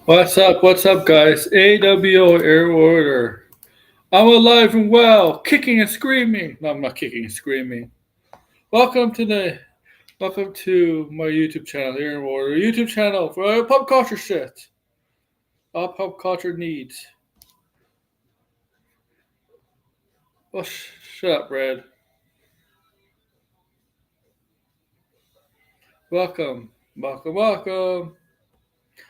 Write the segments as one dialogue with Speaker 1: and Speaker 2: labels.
Speaker 1: What's up? What's up, guys? AWO Air Order. I'm alive and well, kicking and screaming. No, I'm not kicking and screaming. Welcome to my YouTube channel, Air Order YouTube channel for pop culture shit. All pop culture needs. Well, shut up, Red. Welcome, welcome, welcome,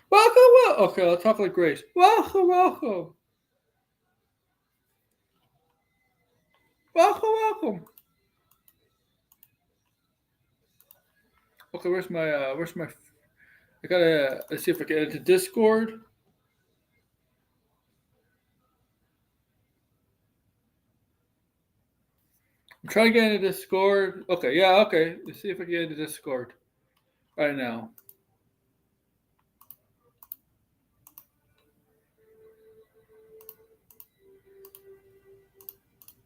Speaker 1: welcome. Okay, I'll talk like Grace. Welcome, welcome, welcome, welcome. Okay, where's my? I gotta let's see if I can get into Discord. I'm trying to get into Discord. Okay, yeah, okay. Let's see if I can get into Discord right now.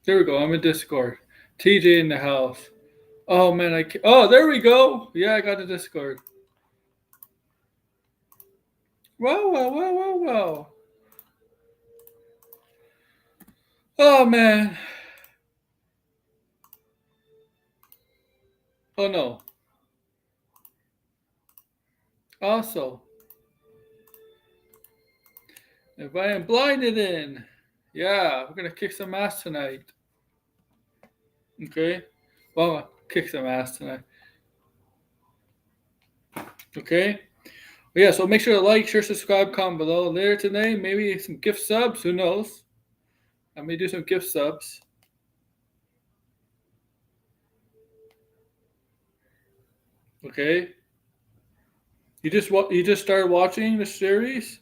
Speaker 1: There we go. I'm in Discord. TJ in the house. Oh man, oh, there we go. Yeah, I got the Discord. Wow, wow, wow, wow, wow. Oh man. Oh no. Also, if I am blinded in, yeah, we're gonna kick some ass tonight. Okay. Well, kick some ass tonight. Okay. Well, yeah, so make sure to like, share, subscribe, comment below. Later today, maybe some gift subs. Who knows? I may do some gift subs. Okay. You just started watching the series?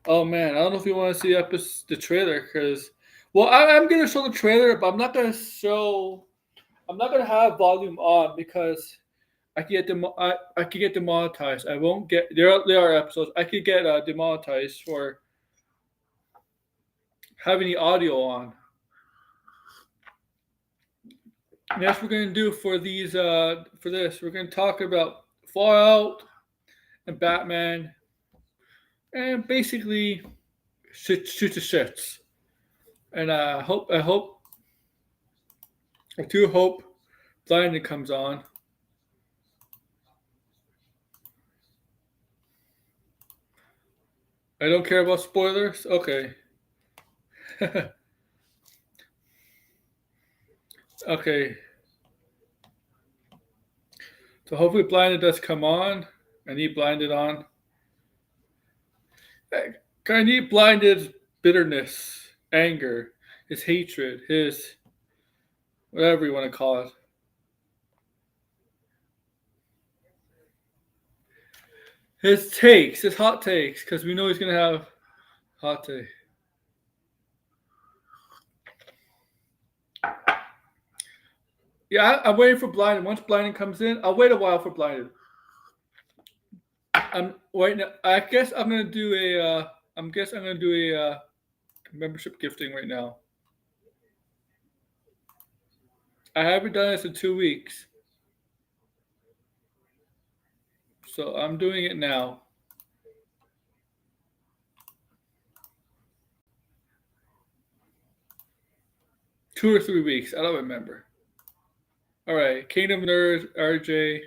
Speaker 1: Oh man, I don't know if you want to see the trailer because, well, I'm gonna show the trailer, but I'm not gonna have volume on because I could get demonetized. I won't get there are episodes I could get demonetized for having the audio on. And that's what we're gonna do for these for this. We're gonna talk about Fallout and Batman and basically shoot the shits. And I do hope Blinded comes on. I don't care about spoilers. Okay. Okay. So hopefully Blinded does come on. I need Blinded on. I need Blinded's bitterness, anger, his hatred, his whatever you want to call it. His takes, his hot takes, because we know he's gonna have hot take. Yeah, I'm waiting for Blinded. Once Blinded comes in, I'll wait a while for Blinded. I'm waiting. I guess I'm gonna do a. I'm gonna do a membership gifting right now. I haven't done this in 2 weeks, so I'm doing it now. 2 or 3 weeks. I don't remember. All right, Kingdom Nerds, RJ,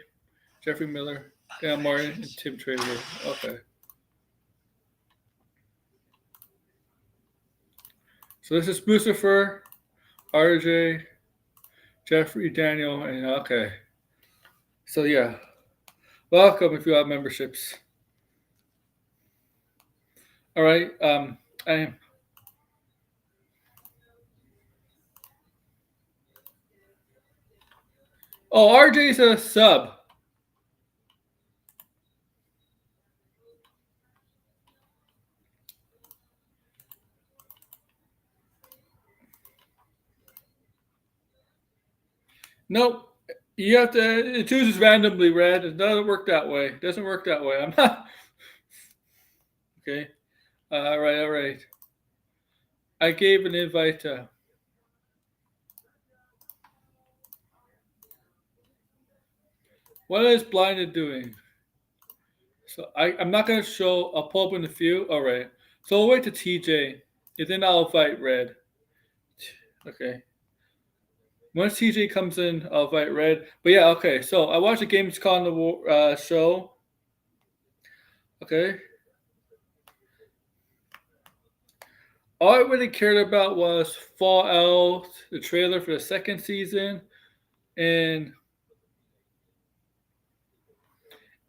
Speaker 1: Jeffrey Miller, Dan Martin, and Tim Trader. Okay. So this is Lucifer, RJ, Jeffrey, Daniel, and okay. So yeah, welcome if you have memberships. All right. I am. Oh, RJ's a sub. Nope. You have to. It chooses randomly, Red. It doesn't work that way. It doesn't work that way. I'm not. Okay. All right. All right. I gave an invite to. What is Blinded doing? So I'm not going to show. I'll pull up in a few. All right. So we'll wait to TJ. And then I'll invite Red. Okay. Once TJ comes in, I'll invite Red. But yeah, okay. So I watched the Gamescom show. Okay. All I really cared about was Fallout, the trailer for the second season, and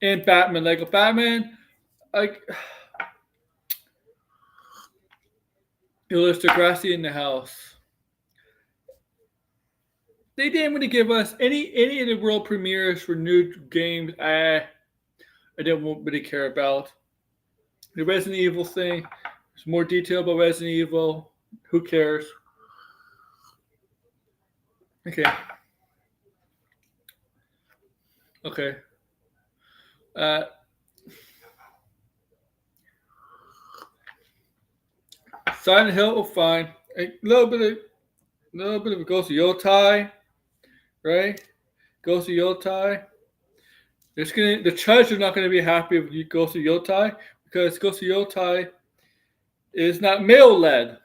Speaker 1: Batman. Lego Batman, like it was Degrassi in the house. They didn't really give us any of the world premieres for new games. I didn't really care about the Resident Evil thing. There's more detail about Resident Evil. Who cares? Okay. Okay. Uh, Silent Hill, fine. A little bit of a Ghost of Yotai, right? Ghost of Yotai. The judge is not gonna be happy with Ghost of Yotai because Ghost of Yotai is not male led.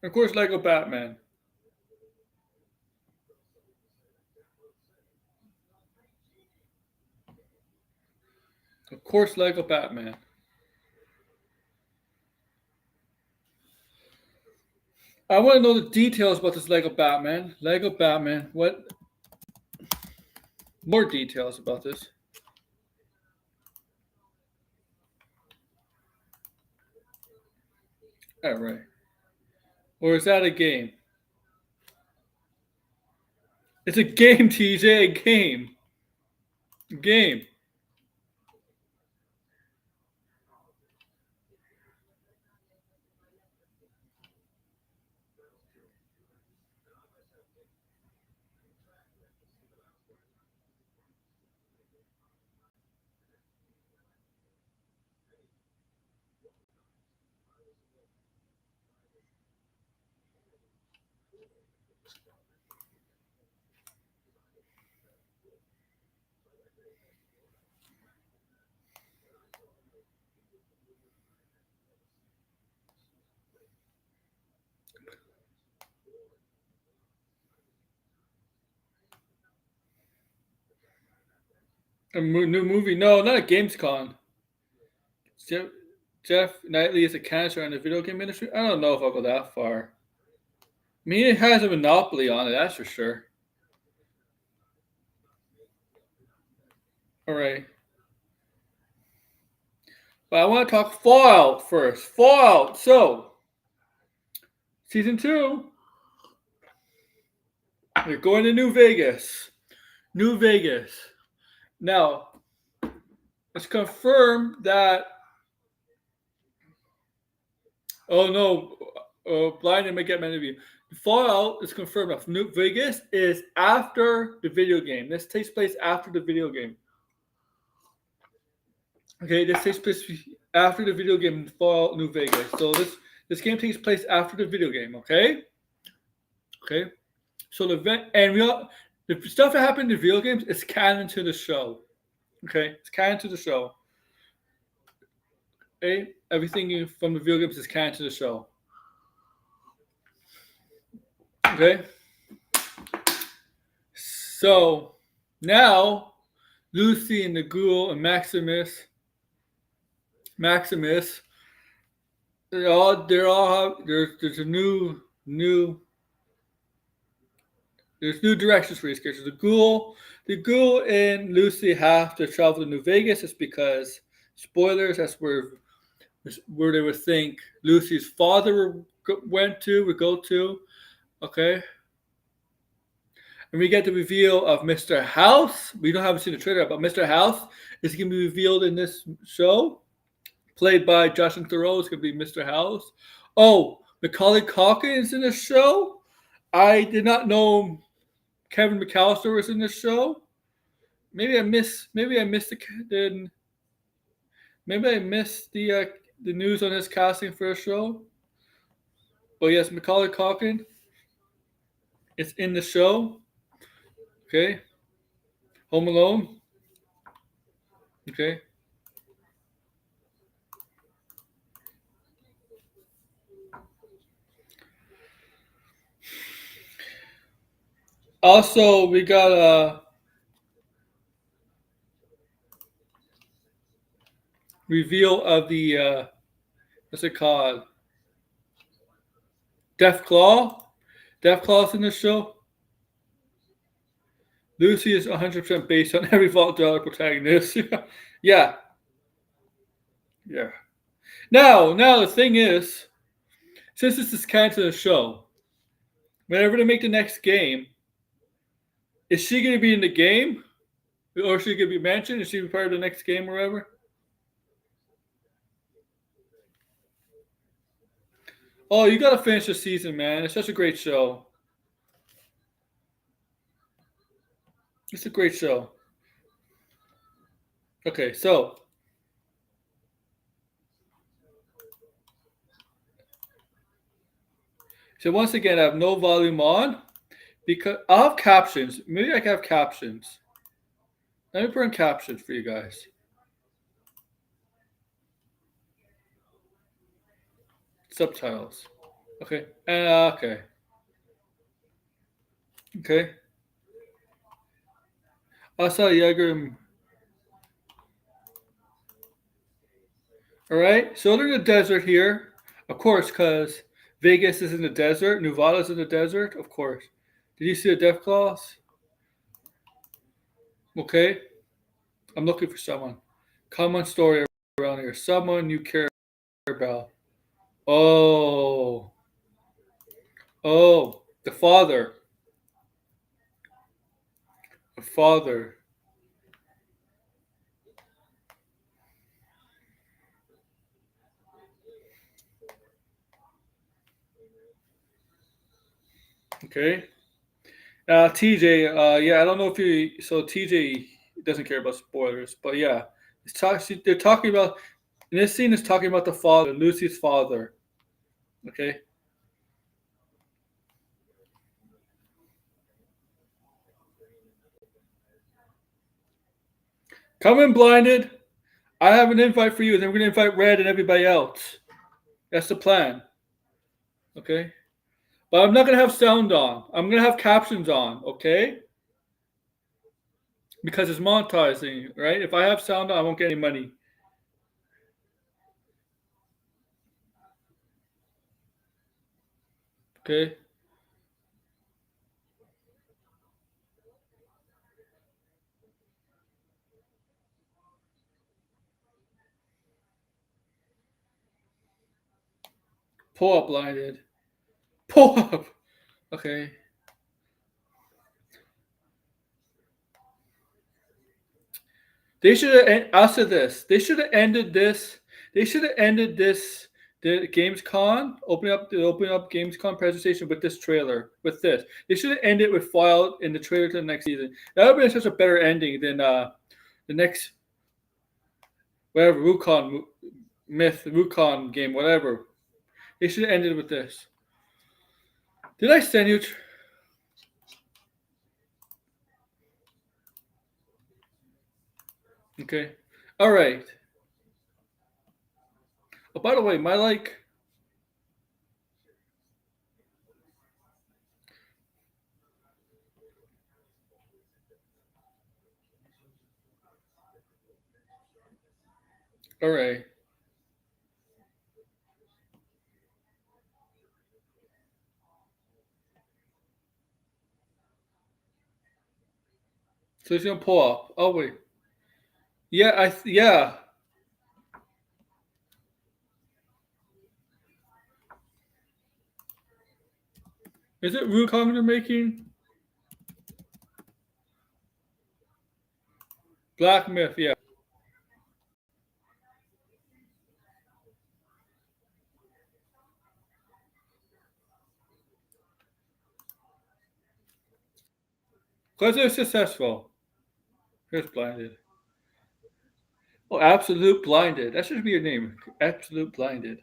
Speaker 1: Of course, Lego Batman. Of course, Lego Batman. I want to know the details about this Lego Batman. Lego Batman. What? More details about this. All right. Or is that a game? It's a game, TJ. A game. Game. A new movie? No, not a Gamescom. Jeff, Jeff Knightley is a cancer in the video game industry. I don't know if I'll go that far. I mean, it has a monopoly on it, that's for sure. All right. But I want to talk Fallout first. Fallout. So, season 2, we're going to New Vegas. New Vegas. Now, it's confirmed that. Oh no, Blind and get many of you. Fallout is confirmed that New Vegas is after the video game. This takes place after the video game. Okay, this takes place after the video game Fallout New Vegas. So this game takes place after the video game. Okay. Okay. So the stuff that happened in the video games is canon to the show. Okay, it's canon to the show. Okay, everything from the video games is canon to the show. Okay. So now Lucy and the Ghoul and Maximus. There's a new there's new directions for these characters. The Ghoul and Lucy have to travel to New Vegas. It's because spoilers. That's where they would think Lucy's father would go to. Okay. And we get the reveal of Mr. House. We don't haven't seen the trailer, but Mr. House is going to be revealed in this show. played by Justin Theroux, is going to be Mr. House. Oh, Macaulay Culkin is in the show. I did not know Kevin McAllister was in the show. Maybe I missed the news on his casting for a show. But yes, Macaulay Culkin is in the show. Okay. Home Alone. Okay. Also, we got a reveal of the what's it called? Death Claw. Death Claw's in the show. Lucy is 100% based on every Vault Dollar protagonist. Yeah. Yeah. Now the thing is, since this is kind of a show, whenever they make the next game, is she going to be in the game? Or is she going to be mentioned? Is she part of the next game or whatever? Oh, you got to finish the season, man. It's such a great show. It's a great show. Okay, so once again, I have no volume on because I'll have captions. Maybe I can have captions. Let me put in captions for you guys. Subtitles. Okay. Okay. Okay. Asa Yeager. All right. So they're in the desert here, of course, because Vegas is in the desert. Nevada's in the desert, of course. Did you see the Death Claws? Okay. I'm looking for someone. Common story around here. Someone you care about. Oh. Oh. The father. The father. Okay. TJ, yeah, I don't know if you. So TJ doesn't care about spoilers, but yeah, they're talking about. In this scene, is talking about the father, Lucy's father. Okay. Come in blinded. I have an invite for you, and then we're gonna invite Red and everybody else. That's the plan. Okay. But I'm not gonna have sound on. I'm gonna have captions on. Okay. Because it's monetizing, right? If I have sound on, I won't get any money. Okay. Pull up blinded. Pull up. Okay. They should have. I'll say this. They should have ended this. They should have ended this. The Gamescom opening up Gamescom presentation with this trailer. With this, they should have ended with Fallout in the trailer to the next season. That would have been such a better ending than the next whatever Wukong game, whatever. They should have ended with this. Did I send you? Okay. All right. Oh, by the way, my like. All right. So it's gonna pull up. Oh wait. Yeah. Yeah. Is it Wukong they're making? Black Myth. Yeah. Was it successful? Here's Blinded. Oh, Absolute Blinded. That should be your name. Absolute Blinded.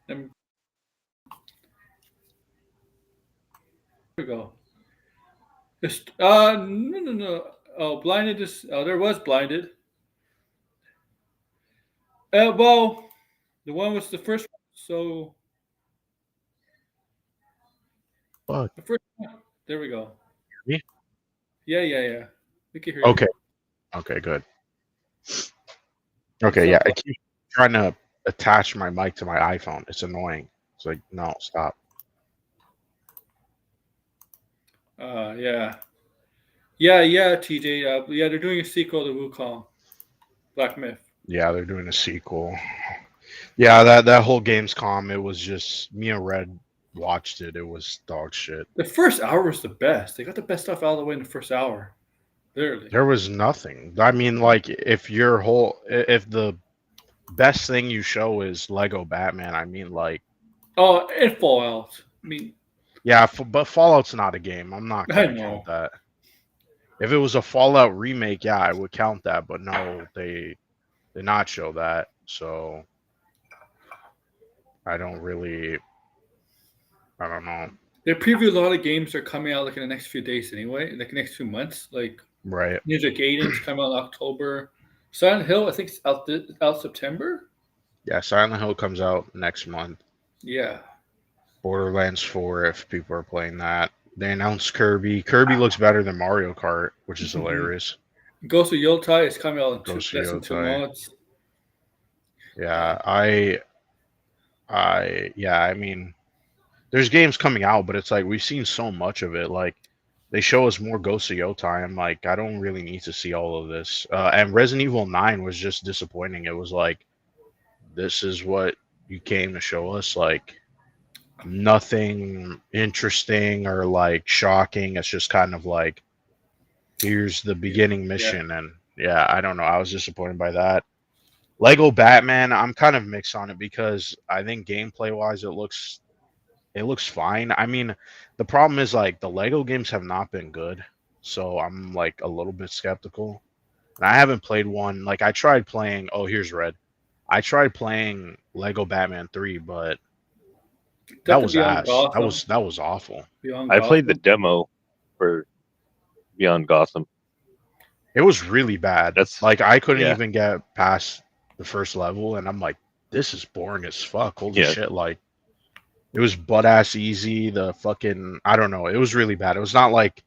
Speaker 1: There we go. No. Oh, Blinded is. Oh, there was Blinded. Well, the one was the first one. So
Speaker 2: Fuck.
Speaker 1: the first one. There we go.
Speaker 2: Me?
Speaker 1: Yeah. We can hear
Speaker 2: Okay.
Speaker 1: you.
Speaker 2: Okay, good.
Speaker 1: What's
Speaker 2: Okay, yeah.
Speaker 1: up,
Speaker 2: I keep trying to attach my mic to my iPhone. It's annoying. It's like, no, stop.
Speaker 1: Yeah. Yeah, TJ. Yeah, they're doing a sequel to Wukong, Black Myth.
Speaker 2: Yeah, they're doing a sequel. Yeah, that whole Gamescom, it was just me and Red watched it. It was dog shit.
Speaker 1: The first hour was the best. They got the best stuff out of the way in the first hour. Literally.
Speaker 2: There was nothing. I mean, like, if the best thing you show is Lego Batman, I mean, like,
Speaker 1: Oh, and Fallout. I mean,
Speaker 2: yeah, but Fallout's not a game. I'm not
Speaker 1: I
Speaker 2: gonna
Speaker 1: know.
Speaker 2: count that. If it was a Fallout remake, yeah, I would count that. But no, they did not show that. So I don't know.
Speaker 1: They preview a lot of games that are coming out like in the next few days anyway, like the next few months. Like
Speaker 2: Right.
Speaker 1: Ninja Gaiden's coming out in October. Silent Hill, I think, is out September.
Speaker 2: Yeah, Silent Hill comes out next month.
Speaker 1: Yeah.
Speaker 2: Borderlands 4, if people are playing that. They announced Kirby. Kirby looks better than Mario Kart, which is hilarious.
Speaker 1: Ghost of Yotai is coming out in
Speaker 2: Ghost
Speaker 1: less
Speaker 2: of
Speaker 1: than 2
Speaker 2: Yotai.
Speaker 1: months.
Speaker 2: Yeah, I mean, there's games coming out, but it's like we've seen so much of it. Like they show us more Ghost of Yotai. I'm like, I don't really need to see all of this. And Resident Evil 9 was just disappointing. It was like, this is what you came to show us. Like nothing interesting or like shocking. It's just kind of like, here's the beginning mission. And yeah, I don't know. I was disappointed by that. Lego Batman, I'm kind of mixed on it because I think gameplay wise it looks fine. I mean, the problem is like the Lego games have not been good, so I'm like a little bit skeptical. And I haven't played one. Like I tried playing. Oh, here's Red. I tried playing Lego Batman 3, but that was ass. That was awful.
Speaker 3: I played the demo for Beyond Gotham.
Speaker 2: It was really bad.
Speaker 3: That's
Speaker 2: like I couldn't even get past the first level, and I'm like, this is boring as fuck. Holy shit! Like, it was butt ass easy. The fucking I don't know. It was really bad. It was not like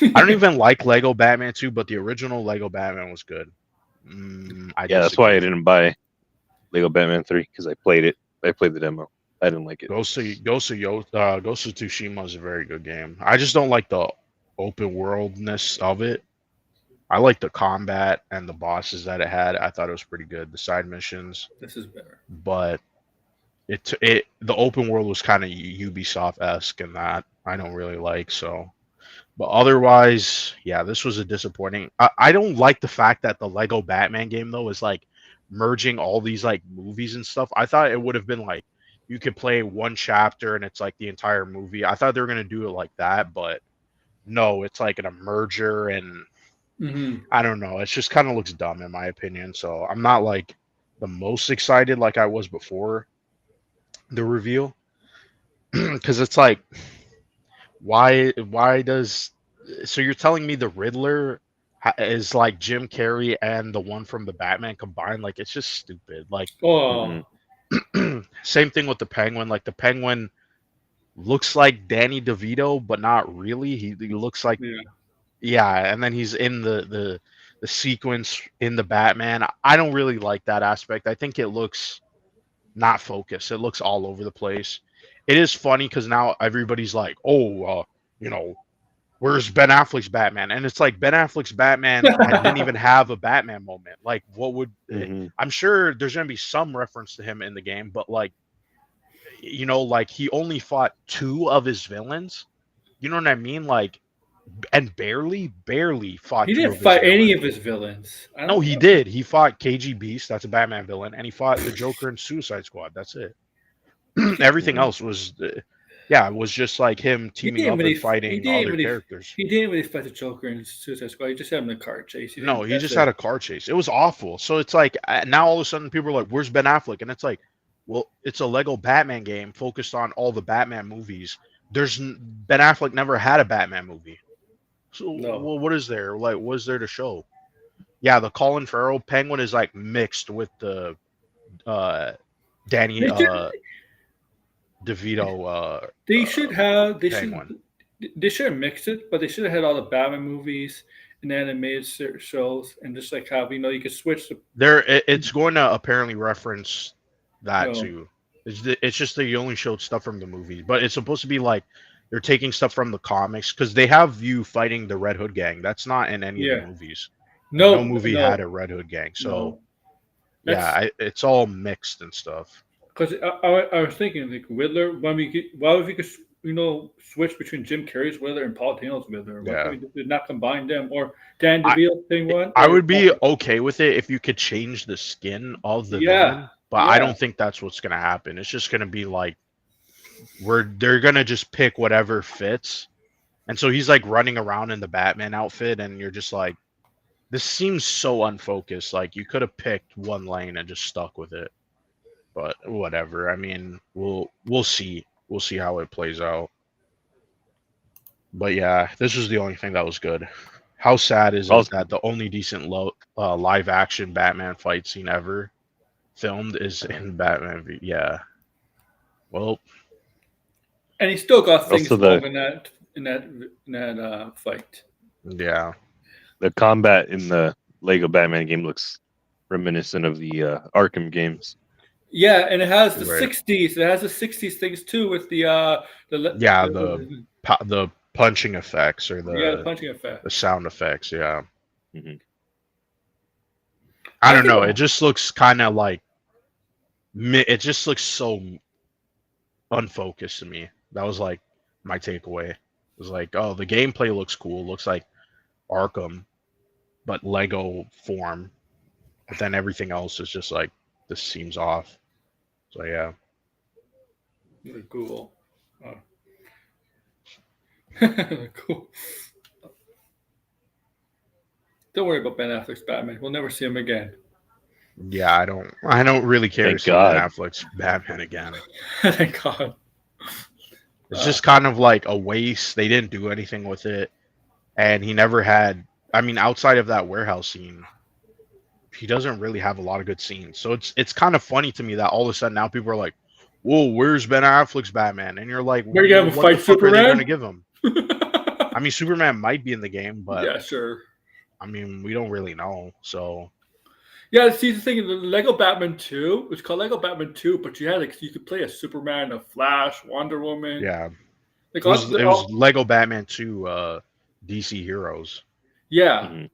Speaker 2: I don't even like Lego Batman 2, but the original Lego Batman was good.
Speaker 3: That's why I didn't buy Lego Batman 3 because I played it. I played the demo. I didn't like it.
Speaker 2: Ghost of Tsushima is a very good game. I just don't like the open worldness of it. I like the combat and the bosses that it had. I thought it was pretty good. The side missions.
Speaker 1: This is better.
Speaker 2: But the open world was kind of Ubisoft-esque, and that I don't really like. So, but otherwise, yeah, this was a disappointing. I don't like the fact that the Lego Batman game though is like merging all these like movies and stuff. I thought it would have been like you could play one chapter and it's like the entire movie. I thought they were gonna do it like that, but no, it's like a merger and. I don't know. It just kind of looks dumb in my opinion. So I'm not like the most excited like I was before the reveal, because it's like, why does so you're telling me the Riddler is like Jim Carrey and the one from the Batman combined? Like it's just stupid. Like same thing with the Penguin. Like the Penguin looks like Danny DeVito, but not really. He looks like. Yeah, and then he's in the sequence in the Batman. I don't really like that aspect. I think it looks not focused. It looks all over the place. It is funny because now everybody's like, "Oh, where's Ben Affleck's Batman?" And it's like Ben Affleck's Batman didn't even have a Batman moment. Like, what would? I'm sure there's gonna be some reference to him in the game, but like, like he only fought 2 of his villains. You know what I mean? Like. and barely fought.
Speaker 1: He
Speaker 2: two
Speaker 1: didn't
Speaker 2: of his
Speaker 1: fight any
Speaker 2: villains.
Speaker 1: of his villains. I
Speaker 2: No,
Speaker 1: don't
Speaker 2: he
Speaker 1: know.
Speaker 2: did. He fought KG Beast. That's a Batman villain, and he fought the Joker and Suicide Squad. That's it. Everything else was, it was just like him
Speaker 1: He
Speaker 2: teaming
Speaker 1: didn't
Speaker 2: up
Speaker 1: really.
Speaker 2: and fighting other characters.
Speaker 1: He didn't really fight the Joker in Suicide Squad. He just had him in a car chase.
Speaker 2: No, he
Speaker 1: That's
Speaker 2: just
Speaker 1: it.
Speaker 2: had a car chase. It was awful. So it's like now all of a sudden people are like, "Where's Ben Affleck?" And it's like, well, it's a Lego Batman game focused on all the Batman movies. Ben Affleck never had a Batman movie. So
Speaker 1: No.
Speaker 2: well, what is there? Like, what is there to show? Yeah, the Colin Farrell Penguin is like mixed with the Danny DeVito.
Speaker 1: They should have.
Speaker 2: Penguin.
Speaker 1: They should have mixed it, but they should have had all the Batman movies and animated shows, and just like how you could switch the.
Speaker 2: It's going to apparently reference that
Speaker 1: No.
Speaker 2: too. It's just that you only showed stuff from the movies, but it's supposed to be like they're taking stuff from the comics because they have you fighting the Red Hood gang. That's not in any of the movies. No movie had a Red Hood gang, so it's all mixed and stuff.
Speaker 1: Because I was thinking like Riddler, why if you could switch between Jim Carrey's Riddler and Paul Dano's Riddler? Why can't we not combine them? Or Dan DeVito thing one?
Speaker 2: I would be okay with it if you could change the skin of the villain, but I don't think that's what's gonna happen. It's just gonna be like they're gonna just pick whatever fits, and so he's like running around in the Batman outfit, and you're just like, this seems so unfocused. Like you could have picked one lane and just stuck with it. But whatever. I mean, we'll see. We'll see how it plays out. But yeah, this was the only thing that was good. How sad is it that the only decent live action Batman fight scene ever filmed is in Batman v. Yeah. Well.
Speaker 1: And he still got things wrong in that fight.
Speaker 2: Yeah.
Speaker 3: The combat in the Lego Batman game looks reminiscent of the Arkham games.
Speaker 1: Yeah, and it has the 60s. It has the 60s things too with the
Speaker 2: punching effects or
Speaker 1: the punching effect,
Speaker 2: the sound effects. Yeah.
Speaker 3: Mm-hmm.
Speaker 2: I don't know. It just looks kind of like it just looks so unfocused to me. That was like my takeaway. It was like, oh, the gameplay looks cool. Looks like Arkham, but Lego form. But then everything else is just like, this seems off. So yeah.
Speaker 1: Cool. Cool. Don't worry about Ben Affleck's Batman. We'll never see him again.
Speaker 2: Yeah, I don't really care to see Ben Affleck's Batman again.
Speaker 1: Thank God.
Speaker 2: It's just kind of like a waste. They didn't do anything with it. And he never had, I mean, outside of that warehouse scene, he doesn't really have a lot of good scenes. So it's kind of funny to me that all of a sudden now people are like, whoa, where's Ben Affleck's Batman? And you're like,
Speaker 1: what the fuck are they
Speaker 2: going to give him? I mean, Superman might be in the game, but
Speaker 1: yeah, sure.
Speaker 2: I mean, we don't really know. So
Speaker 1: yeah, see the thing, the Lego Batman 2, it's called Lego Batman 2, but you could play a Superman, a Flash, Wonder Woman.
Speaker 2: Yeah. It was Lego Batman 2 DC Heroes.
Speaker 1: Yeah. Mm-hmm.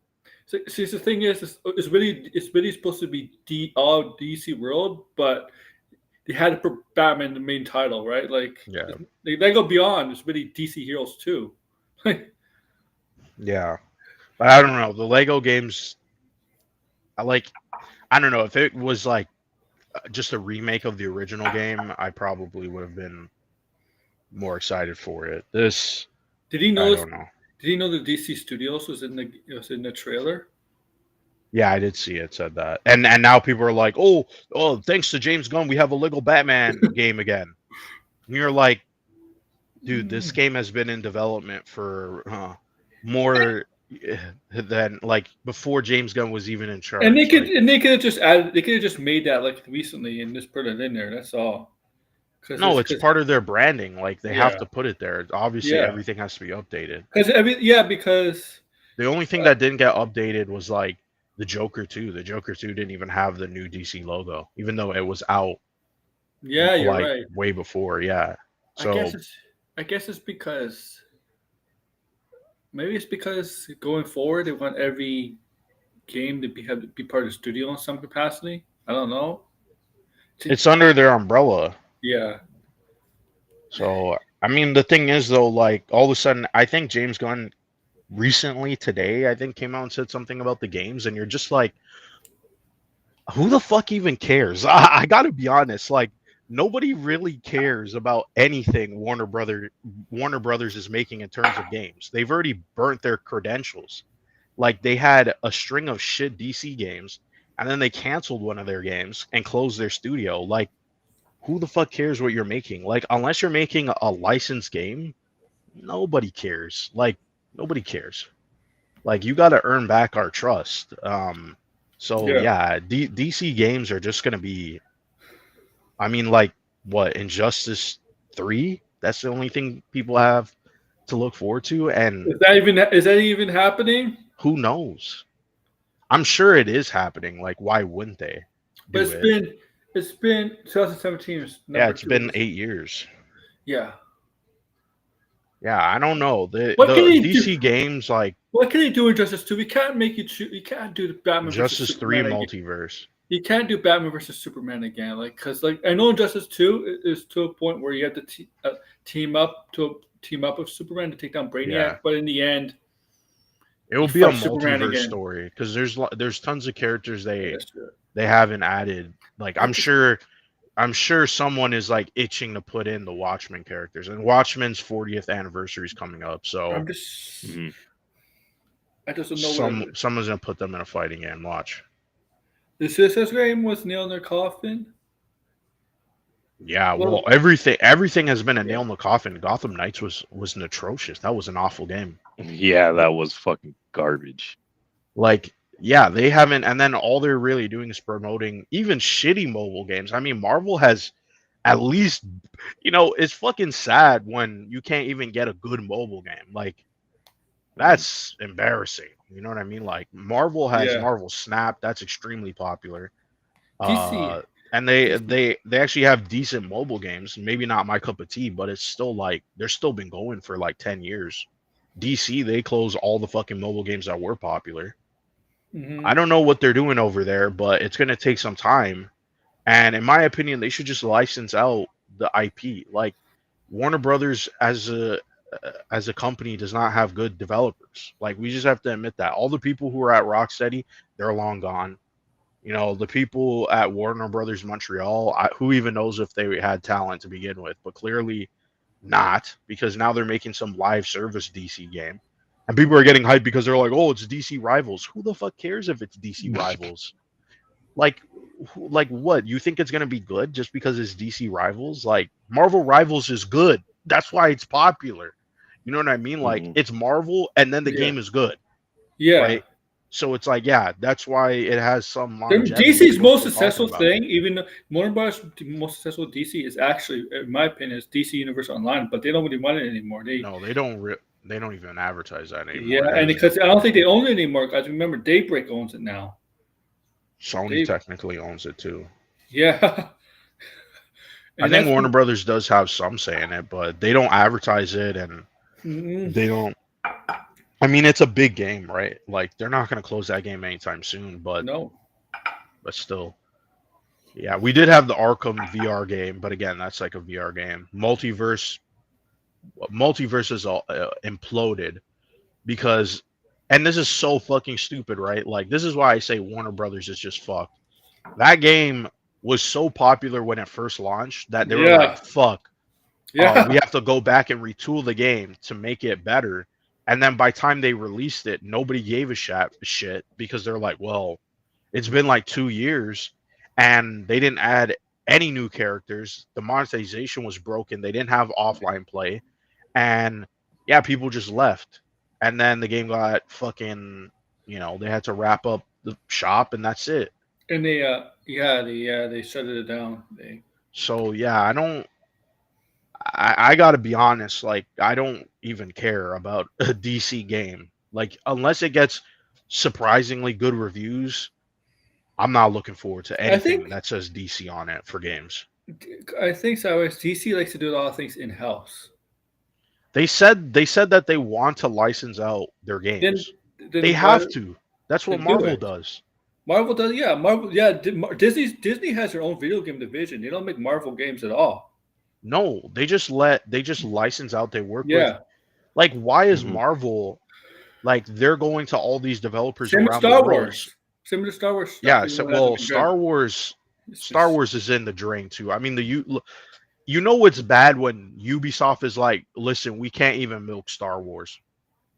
Speaker 1: So, see, the thing is, it's really supposed to be all DC world, but they had to put Batman in the main title, right? Like,
Speaker 2: yeah,
Speaker 1: Lego Beyond is really DC Heroes too.
Speaker 2: Yeah, but I don't know. The Lego games, I don't know if it was like just a remake of the original game, I probably would have been more excited for it. This,
Speaker 1: did he know?
Speaker 2: I don't know.
Speaker 1: Did you know the DC Studios was in the trailer?
Speaker 2: Yeah, I did see it said that, and now people are like, oh, thanks to James Gunn, we have a Lego Batman game again. And you're like, dude, this game has been in development for more than like before James Gunn was even in charge.
Speaker 1: And they could have just made that like recently and just put it in there. That's all.
Speaker 2: No, it's part of their branding. Like they have to put it there. Obviously, everything has to be updated.
Speaker 1: Because
Speaker 2: the only thing that didn't get updated was like the Joker 2. The Joker 2 didn't even have the new DC logo, even though it was out.
Speaker 1: Yeah, you're right.
Speaker 2: Way before, yeah. So
Speaker 1: I guess it's because going forward they want every game to be part of the studio in some capacity. I don't know.
Speaker 2: It's under their umbrella.
Speaker 1: Yeah.
Speaker 2: So, I mean, the thing is, though, like, all of a sudden, I think James Gunn recently today, I think, came out and said something about the games, and you're just like, who the fuck even cares? I gotta be honest, like nobody really cares about anything Warner Brothers is making in terms of games. They've already burnt their credentials. Like they had a string of shit DC games, and then they canceled one of their games and closed their studio. Like, who the fuck cares what you're making? Like, unless you're making a licensed game, nobody cares. Like, nobody cares. Like, you got to earn back our trust. So yeah, DC games are just gonna be. I mean, like what Injustice 3? That's the only thing people have to look forward to, and
Speaker 1: is that even happening?
Speaker 2: Who knows? I'm sure it is happening. Like, why wouldn't they?
Speaker 1: But it's been 2017.
Speaker 2: Yeah, it's been 8 years.
Speaker 1: Yeah.
Speaker 2: Yeah, I don't know. The DC games, like,
Speaker 1: what can they do in Justice 2? We can't make you choose. You can't do the Batman
Speaker 2: Justice 3 multiverse.
Speaker 1: You can't do Batman versus Superman again, like because like I know in Justice 2 is to a point where you have to team up with Superman to take down Brainiac, but in the end,
Speaker 2: it will be a multiverse story because there's tons of characters they haven't added. Like I'm sure someone is like itching to put in the Watchmen characters, and Watchmen's 40th anniversary is coming up. So
Speaker 1: I just don't know.
Speaker 2: Someone's gonna put them in a fighting game. Watch.
Speaker 1: The Suicide Game was nail in their coffin.
Speaker 2: Yeah, well, everything has been a nail in the coffin. Gotham Knights was atrocious. That was an awful game.
Speaker 3: Yeah, that was fucking garbage.
Speaker 2: Like, yeah, they haven't, and then all they're really doing is promoting even shitty mobile games. I mean, Marvel has at least, it's fucking sad when you can't even get a good mobile game. Like, that's embarrassing. You know what I mean? Like Marvel has Marvel Snap. That's extremely popular.
Speaker 1: DC.
Speaker 2: And they actually have decent mobile games. Maybe not my cup of tea, but it's still like they're still been going for like 10 years. DC, they closed all the fucking mobile games that were popular. Mm-hmm. I don't know what they're doing over there, but it's going to take some time. And in my opinion, they should just license out the IP. Like Warner Brothers as a company does not have good developers. Like we just have to admit that. All the people who are at Rocksteady, they're long gone. The people at Warner Brothers Montreal, who even knows if they had talent to begin with, but clearly not, because now they're making some live service DC game. And people are getting hyped because they're like, oh, it's DC Rivals. Who the fuck cares if it's DC Rivals? Like what? You think it's going to be good just because it's DC Rivals? Like Marvel Rivals is good. That's why it's popular. You know what I mean? Like it's Marvel and then the game is good.
Speaker 1: Yeah.
Speaker 2: Right? So it's like, that's why it has some longevity.
Speaker 1: DC's most successful thing, even Warner Bros. Most successful DC is actually, in my opinion, is DC Universe Online, but they don't really want it anymore. They don't even advertise that anymore. Yeah, and because I don't think they own it anymore. Because remember, Daybreak owns it now.
Speaker 2: Sony technically owns it too.
Speaker 1: Yeah.
Speaker 2: I think Warner Brothers does have some say in it, but they don't advertise it, and they don't. I mean, it's a big game, right? Like they're not going to close that game anytime soon, but but still, yeah, we did have the Arkham VR game, but again, that's like a VR game. Multiverse is all imploded because, and this is so fucking stupid, right? Like this is why I say Warner Brothers is just fucked. That game was so popular when it first launched that they were like, fuck. Yeah, we have to go back and retool the game to make it better. And then by the time they released it, nobody gave a shit because they're like, well, it's been like 2 years and they didn't add any new characters. The monetization was broken. They didn't have offline play. And yeah, people just left. And then the game got fucking, they had to wrap up the shop and that's it.
Speaker 1: And they shut it down.
Speaker 2: So yeah, I gotta be honest, like I don't even care about a DC game. Like unless it gets surprisingly good reviews, I'm not looking forward to anything that says DC on it for games.
Speaker 1: I think so. DC likes to do a lot of things in-house.
Speaker 2: They said that they want to license out their games. Then they have to. That's what Marvel does.
Speaker 1: Marvel does, yeah. Marvel, yeah. Disney has their own video game division. They don't make Marvel games at all.
Speaker 2: No, they just license out their work with. Like, why is Marvel Like they're going to all these developers
Speaker 1: Same with
Speaker 2: around
Speaker 1: Star
Speaker 2: the world.
Speaker 1: Wars. Same with Star Wars. Stuff,
Speaker 2: Yeah,
Speaker 1: even
Speaker 2: so,
Speaker 1: though it hasn't
Speaker 2: well,
Speaker 1: been
Speaker 2: Star
Speaker 1: good.
Speaker 2: Wars,
Speaker 1: It's
Speaker 2: Star
Speaker 1: just-
Speaker 2: Wars is in the drain too. I mean, you know it's bad when Ubisoft is like, listen, we can't even milk Star Wars.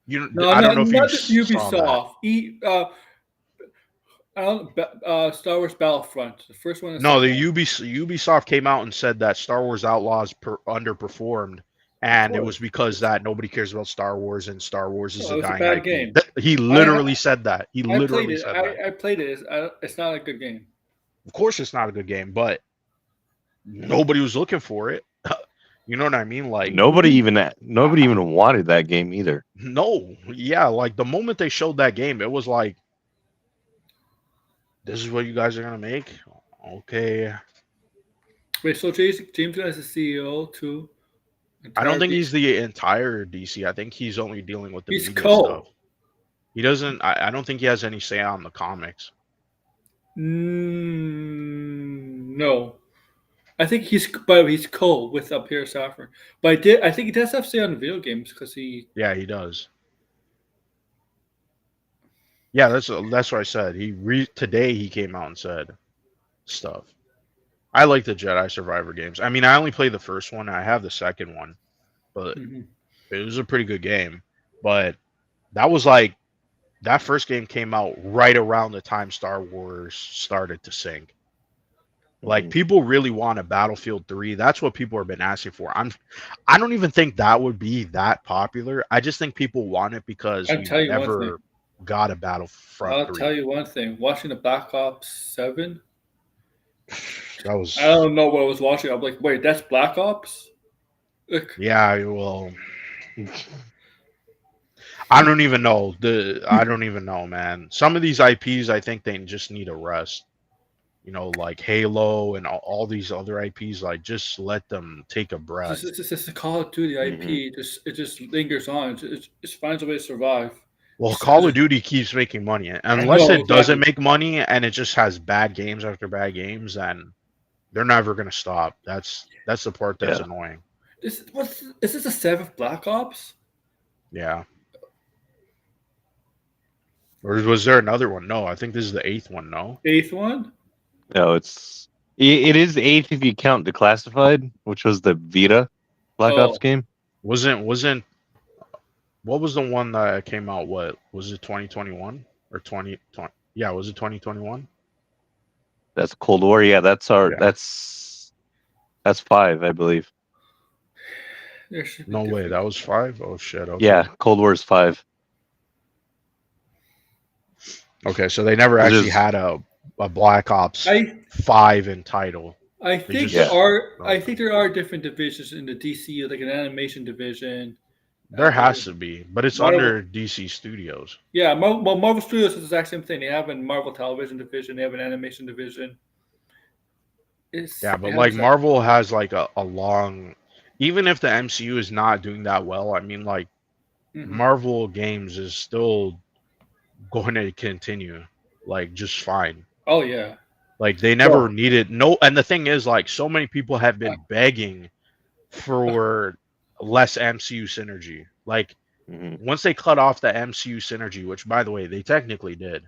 Speaker 1: No,
Speaker 2: I don't know if
Speaker 1: not
Speaker 2: you
Speaker 1: just
Speaker 2: saw that.
Speaker 1: Star Wars Battlefront, the first one.
Speaker 2: No, Ubisoft came out and said that Star Wars Outlaws underperformed, and it was because that nobody cares about Star Wars, and Star Wars is a
Speaker 1: it's a
Speaker 2: dying
Speaker 1: bad
Speaker 2: IP.
Speaker 1: game.
Speaker 2: He literally said that. He
Speaker 1: I played
Speaker 2: literally
Speaker 1: it.
Speaker 2: said that.
Speaker 1: I played it. It's not a good game.
Speaker 2: Of course, it's not a good game, but nobody was looking for it. You know what I mean? Like
Speaker 3: nobody even wanted that game either.
Speaker 2: no, yeah, like the moment they showed that game, it was like, this is what you guys are gonna make? Okay.
Speaker 1: Wait, so James Gunn is the CEO too?
Speaker 2: I don't think he's the entire DC. I think he's only dealing with the
Speaker 1: He's
Speaker 2: media
Speaker 1: Cole.
Speaker 2: stuff. He doesn't. I don't think he has any say on the comics.
Speaker 1: No, I think he's Cole with Pierre Safran. But I think he does have say on the video games because he.
Speaker 2: Yeah, he does. Yeah, that's what I said. Today he came out and said stuff. I like the Jedi Survivor games. I mean, I only played the first one. I have the second one, but it was a pretty good game. But that was like that first game came out right around the time Star Wars started to sink. Like people really want a Battlefield 3. That's what people have been asking for. I don't even think that would be that popular. I just think people want it because you never got a Battlefront 3.
Speaker 1: I'll tell you one thing. Watching the Black Ops 7.
Speaker 2: That was.
Speaker 1: I don't know what I was watching. I'm like, wait, that's Black Ops?
Speaker 2: Yeah, well, I don't even know. I don't even know, man. Some of these IPs, I think they just need a rest. You know, like Halo and all these other IPs, like just let them take a breath.
Speaker 1: It's just a Call of Duty IP. It just lingers on. It just finds a way to survive.
Speaker 2: Well, Call of Duty keeps making money. Unless it doesn't make money and it just has bad games after bad games, then they're never going to stop. That's the part that's annoying.
Speaker 1: Is this the 7th Black Ops?
Speaker 2: Yeah. Or was there another one? No, I think this is the 8th one, no?
Speaker 1: 8th one?
Speaker 3: No, it is 8th if you count Declassified, which was the Vita Black Ops game.
Speaker 2: Wasn't what was the one that came out? What was it? 2021 or 2020? Yeah, was it 2021?
Speaker 3: That's Cold War. Yeah, that's 5, I believe.
Speaker 2: No way, that was 5. Oh shit. Okay.
Speaker 3: Yeah, Cold War is 5.
Speaker 2: Okay, so they never actually had a Black Ops 5 in title.
Speaker 1: I think there are different divisions in the DC, like an animation division.
Speaker 2: There has to be, but it's under DC Studios.
Speaker 1: Yeah, Marvel Studios is the exact same thing. They have a Marvel Television division. They have an animation division.
Speaker 2: But like Marvel has like a long, even if the MCU is not doing that well, I mean like Marvel games is still going to continue like just fine.
Speaker 1: Oh yeah.
Speaker 2: Like they never needed and the thing is like so many people have been begging for less MCU synergy. Like once they cut off the MCU synergy, which by the way they technically did,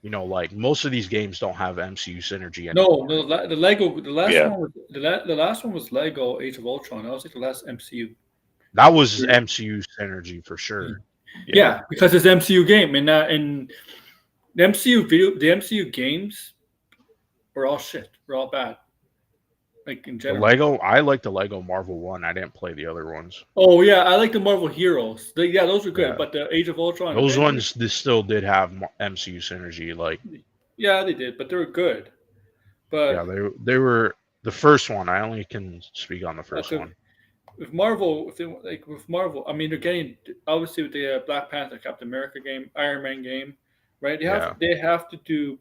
Speaker 2: you know, like most of these games don't have MCU synergy anymore.
Speaker 1: No, the last one was Lego Age of Ultron. That was like the last MCU.
Speaker 2: That was MCU synergy for sure.
Speaker 1: Yeah, because it's MCU game, and the MCU games were all shit. We're all bad. Like in general.
Speaker 2: I like the Lego Marvel one. I didn't play the other ones.
Speaker 1: Oh yeah, I like the Marvel Heroes. Those are good, but the Age of Ultron.
Speaker 2: Those ones still did have MCU synergy. Like,
Speaker 1: yeah, they did, but they were good. But
Speaker 2: yeah, they were the first one. I only can speak on the first one.
Speaker 1: With Marvel, I mean, they're getting obviously with the Black Panther, Captain America game, Iron Man game. Right, they have to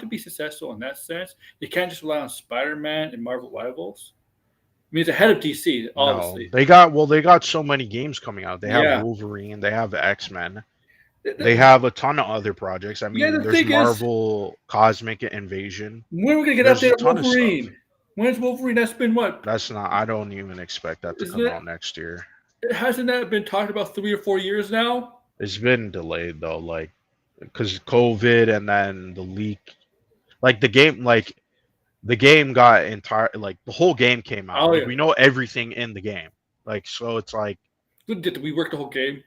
Speaker 1: be successful in that sense. You can't just rely on Spider-Man and Marvel Rivals. I mean, it's ahead of DC, obviously.
Speaker 2: No, they got so many games coming out. They have Wolverine, they have X-Men, they have a ton of other projects. I mean, there's Marvel Cosmic Invasion.
Speaker 1: When are we gonna get updated Wolverine? When's Wolverine? That's been what?
Speaker 2: That's not. I don't even expect that to come out next year.
Speaker 1: Hasn't that been talked about 3 or 4 years now?
Speaker 2: It's been delayed though, like because COVID and then the leak. Like the game got entire like the whole game came out.
Speaker 1: Oh,
Speaker 2: Like
Speaker 1: yeah.
Speaker 2: we know everything in the game. Like so it's like
Speaker 1: Did we work the whole game?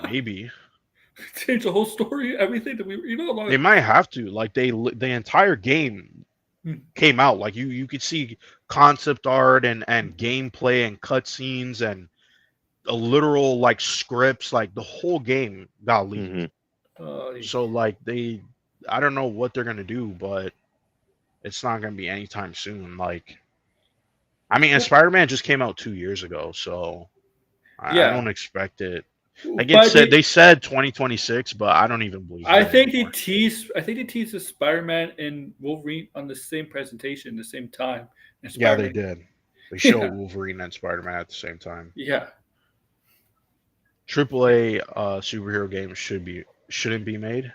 Speaker 2: maybe
Speaker 1: Change the whole story, everything that we, like,
Speaker 2: they might have to. Like the entire game
Speaker 1: Hmm.
Speaker 2: came out. Like you could see concept art and gameplay and cutscenes and a literal like scripts. Like the whole game got leaked.
Speaker 3: Mhm.
Speaker 2: So like I don't know what they're gonna do, but it's not gonna be anytime soon. Like, I mean, and Spider-Man just came out 2 years ago, so I
Speaker 1: Yeah.
Speaker 2: don't expect it. Like
Speaker 1: But
Speaker 2: they said 2026, but I don't even believe.
Speaker 1: I
Speaker 2: that
Speaker 1: think
Speaker 2: anymore.
Speaker 1: they teased the Spider-Man and Wolverine on the same presentation, the same time. And
Speaker 2: Yeah, they
Speaker 1: Spider-Man-
Speaker 2: did. They showed
Speaker 1: Yeah.
Speaker 2: Wolverine and Spider-Man at the same time.
Speaker 1: Yeah.
Speaker 2: AAA superhero games shouldn't be made.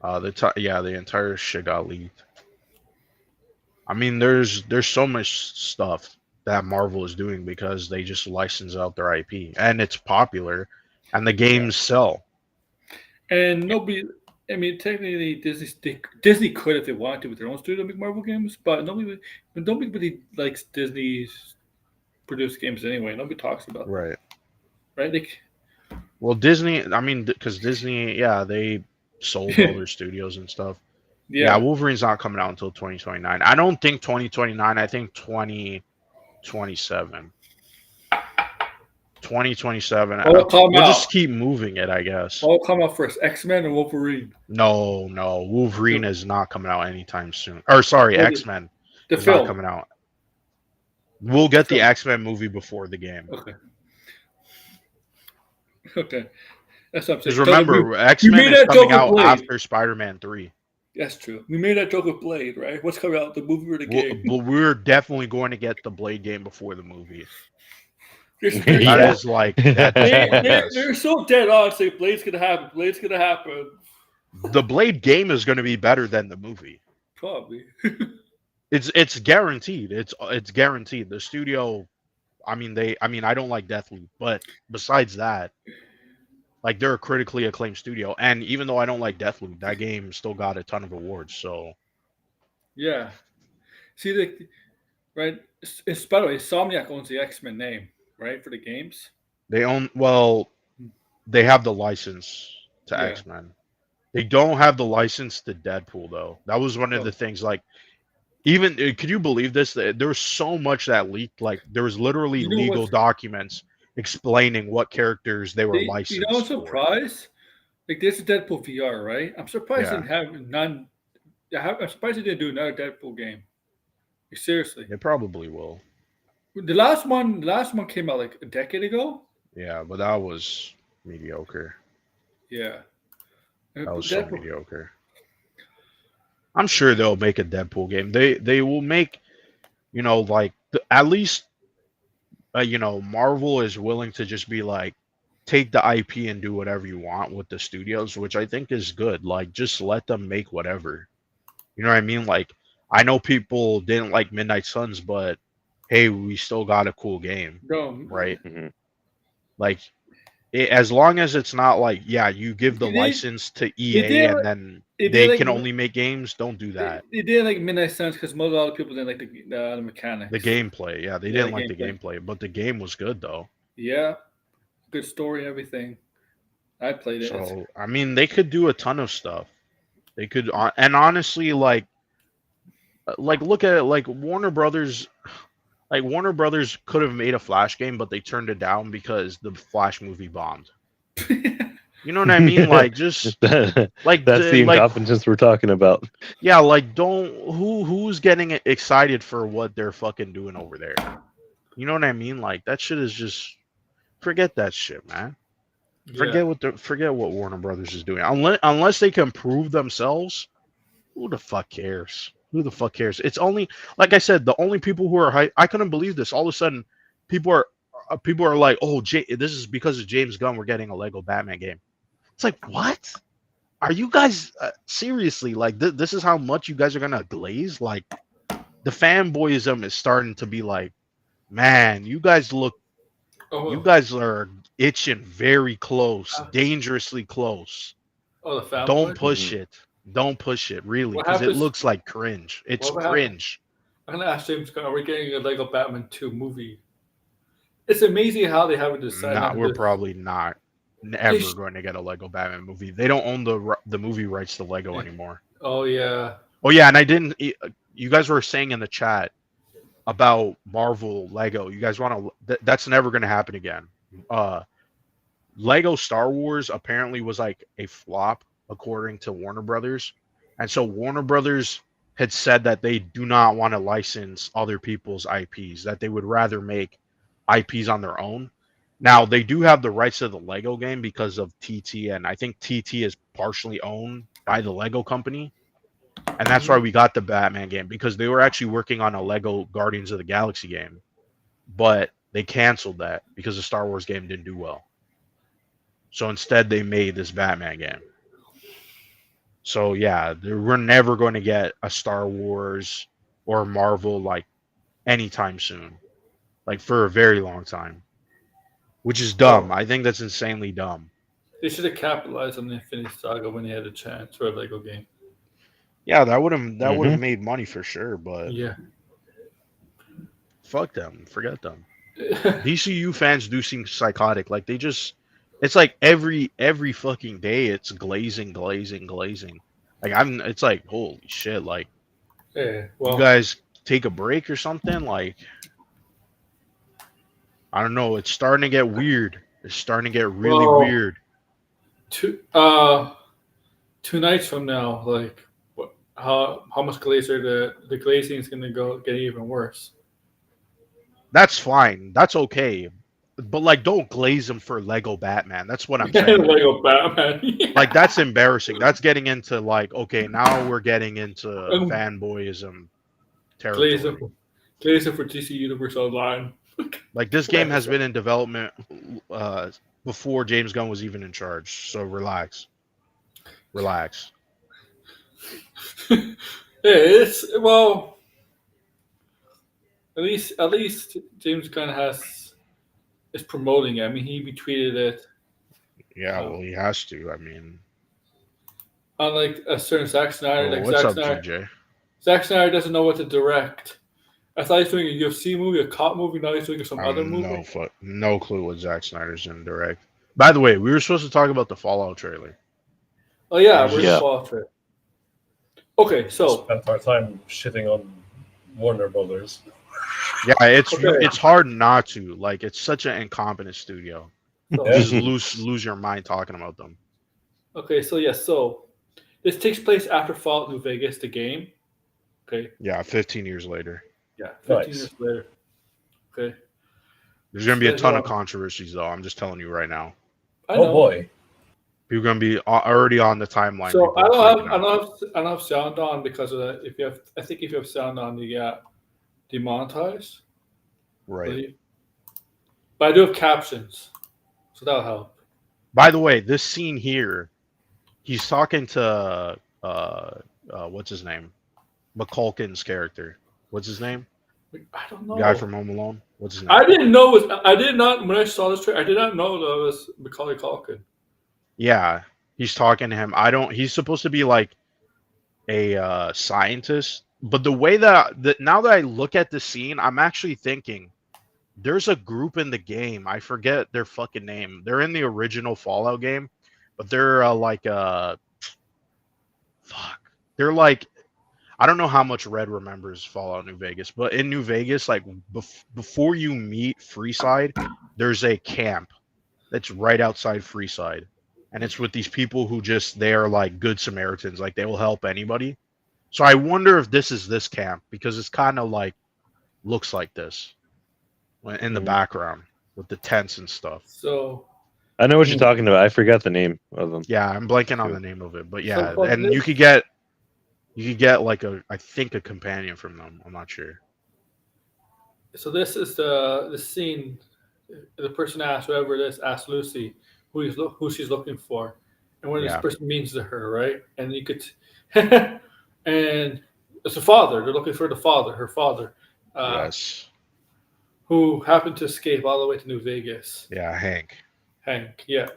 Speaker 2: The entire shit got leaked. I mean, there's so much stuff that Marvel is doing because they just license out their IP and it's popular, and the games sell.
Speaker 1: And nobody, I mean, technically Disney could if they wanted to with their own studio make Marvel games, but nobody really likes Disney's produced games anyway. Nobody talks about them,
Speaker 2: Right.
Speaker 1: right? Like,
Speaker 2: Well, Disney. I mean, because Disney, yeah, they sold all their studios and stuff. Yeah, Wolverine's not coming out until 2029. I don't think 2029. I think 2027. 2027. We'll just keep moving it, I guess.
Speaker 1: What will come out first, X-Men or Wolverine?
Speaker 2: No, Wolverine is not coming out anytime soon. Or sorry, X-Men
Speaker 1: The
Speaker 2: is
Speaker 1: film
Speaker 2: not coming out. We'll get the X-Men movie before the game.
Speaker 1: Okay. That's what I'm saying.
Speaker 2: Because remember, X-Men is coming out after Spider-Man 3.
Speaker 1: That's true. We made that joke with Blade, right? What's coming out, the movie or the game?
Speaker 2: But we're definitely going to get the Blade game before the movie.
Speaker 1: That
Speaker 2: is like
Speaker 1: they're so dead on saying Blade's gonna happen. Blade's gonna happen.
Speaker 2: The Blade game is going to be better than the movie.
Speaker 1: Probably.
Speaker 2: It's guaranteed. It's guaranteed. The studio. I mean, I don't like Deathloop, but besides that, like they're a critically acclaimed studio, and even though I don't like Deathloop, that game still got a ton of awards. So,
Speaker 1: yeah. See, right? By the way, Insomniac owns the X-Men name, right, for the games.
Speaker 2: They have the license to X-Men. They don't have the license to Deadpool though. That was one of the things. Like, even could you believe this? There was so much that leaked. Like, there was literally legal documents explaining what characters they were licensed.
Speaker 1: I'm surprised. Like, this is Deadpool VR, right? I'm surprised they didn't have none. I'm surprised they didn't do another Deadpool game. Like, seriously,
Speaker 2: they probably will.
Speaker 1: The last one came out like a decade ago.
Speaker 2: Yeah, but that was mediocre.
Speaker 1: Yeah,
Speaker 2: that was so mediocre. I'm sure they'll make a Deadpool game. They will make, like at least, Marvel is willing to just be like, take the IP and do whatever you want with the studios, which I think is good. Like, just let them make whatever. You know what I mean? Like, I know people didn't like Midnight Suns, but hey, we still got a cool game, right?
Speaker 3: Mm-hmm.
Speaker 2: Like, as long as it's not like, you give the license to EA and then they can only make games, don't do that.
Speaker 1: They didn't like Midnight Suns because most of the people didn't like the mechanics.
Speaker 2: The gameplay, they didn't like the gameplay, but the game was good though.
Speaker 1: Yeah, good story, everything. I played it.
Speaker 2: So, I mean, they could do a ton of stuff. They could, and honestly, like look at it, like Warner Brothers. Like, Warner Brothers could have made a Flash game, but they turned it down because the Flash movie bombed. You know what I mean? Like, just like
Speaker 3: that's the incompetence we're talking about.
Speaker 2: Yeah, like, who's getting excited for what they're fucking doing over there? You know what I mean? Like, that shit is just, forget that shit, man. Forget what Warner Brothers is doing. Unless they can prove themselves, who the fuck cares? Who the fuck cares? It's only, like I said, the only people who are hype. I couldn't believe this. All of a sudden, people are like, "Oh, this is because of James Gunn. We're getting a Lego Batman game." It's like, what? Are you guys seriously? Like, this is how much you guys are gonna glaze? Like, the fanboyism is starting to be like, man, you guys look, you guys are itching very close, dangerously close.
Speaker 1: Oh, the family.
Speaker 2: Don't push it. Don't push it, really, because it looks like cringe. It's cringe.
Speaker 1: I'm gonna ask James, are we getting a Lego Batman 2 movie? It's amazing how they haven't decided.
Speaker 2: Nah, we're probably not ever going to get a Lego Batman movie. They don't own the movie rights to Lego anymore.
Speaker 1: Oh yeah.
Speaker 2: Oh yeah, and I didn't. You guys were saying in the chat about Marvel Lego. You guys want to? That's never going to happen again. Lego Star Wars apparently was like a flop according to Warner Brothers, and so Warner Brothers had said that they do not want to license other people's IPs, that they would rather make IPs on their own. Now they do have the rights to the Lego game because of TT, and I think TT is partially owned by the Lego company, and that's why we got the Batman game, because they were actually working on a Lego Guardians of the Galaxy game, but they canceled that because the Star Wars game didn't do well. So instead, they made this Batman game. So yeah, we're never going to get a Star Wars or Marvel like anytime soon, like for a very long time, which is dumb. I think that's insanely dumb.
Speaker 1: They should have capitalized on the Infinity Saga when they had a chance for a Lego game.
Speaker 2: Yeah, that would have made money for sure, but
Speaker 1: yeah,
Speaker 2: fuck them, forget them. DCU fans do seem psychotic. Like they just. It's like every fucking day it's glazing. Like it's like, holy shit, like
Speaker 1: you
Speaker 2: guys take a break or something? Like I don't know, it's starting to get weird. It's starting to get really weird.
Speaker 1: 2 nights from now, like how much glazer the glazing is gonna get even worse.
Speaker 2: That's fine. That's okay. But like, don't glaze them for Lego Batman. That's what I'm saying.
Speaker 1: Lego Batman. Yeah.
Speaker 2: Like that's embarrassing. That's getting into like, okay, now we're getting into fanboyism territory.
Speaker 1: Glaze for DC Universe Online.
Speaker 2: Like this game has been in development before James Gunn was even in charge. So relax.
Speaker 1: Yeah, it's at least James Gunn is promoting it. I mean, he retweeted it.
Speaker 2: Yeah, well, he has to. I mean,
Speaker 1: unlike a certain Zack Snyder,
Speaker 2: what's up, TJ?
Speaker 1: Zack Snyder doesn't know what to direct. I thought he was doing a UFC movie, a cop movie. Now he's doing some other movie.
Speaker 2: No clue what Zack Snyder's going to direct. By the way, we were supposed to talk about the Fallout trailer.
Speaker 1: Oh yeah, we're the Fallout trailer. Okay, so
Speaker 4: spent our time shitting on Warner Brothers.
Speaker 2: Yeah, it's hard not to. Like, it's such an incompetent studio. Just lose your mind talking about them.
Speaker 1: Okay, so this takes place after Fallout New Vegas, the game. Okay.
Speaker 2: Yeah, 15 years later.
Speaker 1: Yeah, 15 years later. Okay.
Speaker 2: There's gonna be a ton of controversies, though. I'm just telling you right now.
Speaker 4: Oh boy.
Speaker 2: People are gonna be already on the timeline.
Speaker 1: So I don't have sound on because of that. If you have sound on, you get demonetized.
Speaker 2: Right.
Speaker 1: But I do have captions, so that'll help.
Speaker 2: By the way, this scene here, he's talking to what's his name? McCulkin's character. What's his name?
Speaker 1: I don't know.
Speaker 2: The guy from Home Alone. What's his name?
Speaker 1: I did not when I saw this trailer. I did not know that it was Macaulay Culkin.
Speaker 2: Yeah, he's talking to him. He's supposed to be like a scientist, but the way that now that I look at the scene, I'm actually thinking there's a group in the game. I forget their fucking name. They're in the original Fallout game, but they're They're like, I don't know how much Red remembers Fallout New Vegas, but in New Vegas, like before you meet Freeside, there's a camp that's right outside Freeside. And it's with these people who they are like good Samaritans. Like they will help anybody. So I wonder if this is this camp, because it's kind of like looks like this in the background with the tents and stuff.
Speaker 1: So
Speaker 3: I know what you're talking about. I forgot the name of them.
Speaker 2: Yeah, I'm blanking on the name of it, but yeah, and you could get like I think a companion from them. I'm not sure.
Speaker 1: So this is the scene. The person asks whoever it is, asks Lucy who she's looking for, and what this person means to her, right? And you could, and it's a father. They're looking for her father.
Speaker 2: Yes.
Speaker 1: Who happened to escape all the way to New Vegas.
Speaker 2: Yeah, Hank.
Speaker 1: Hank. Yeah,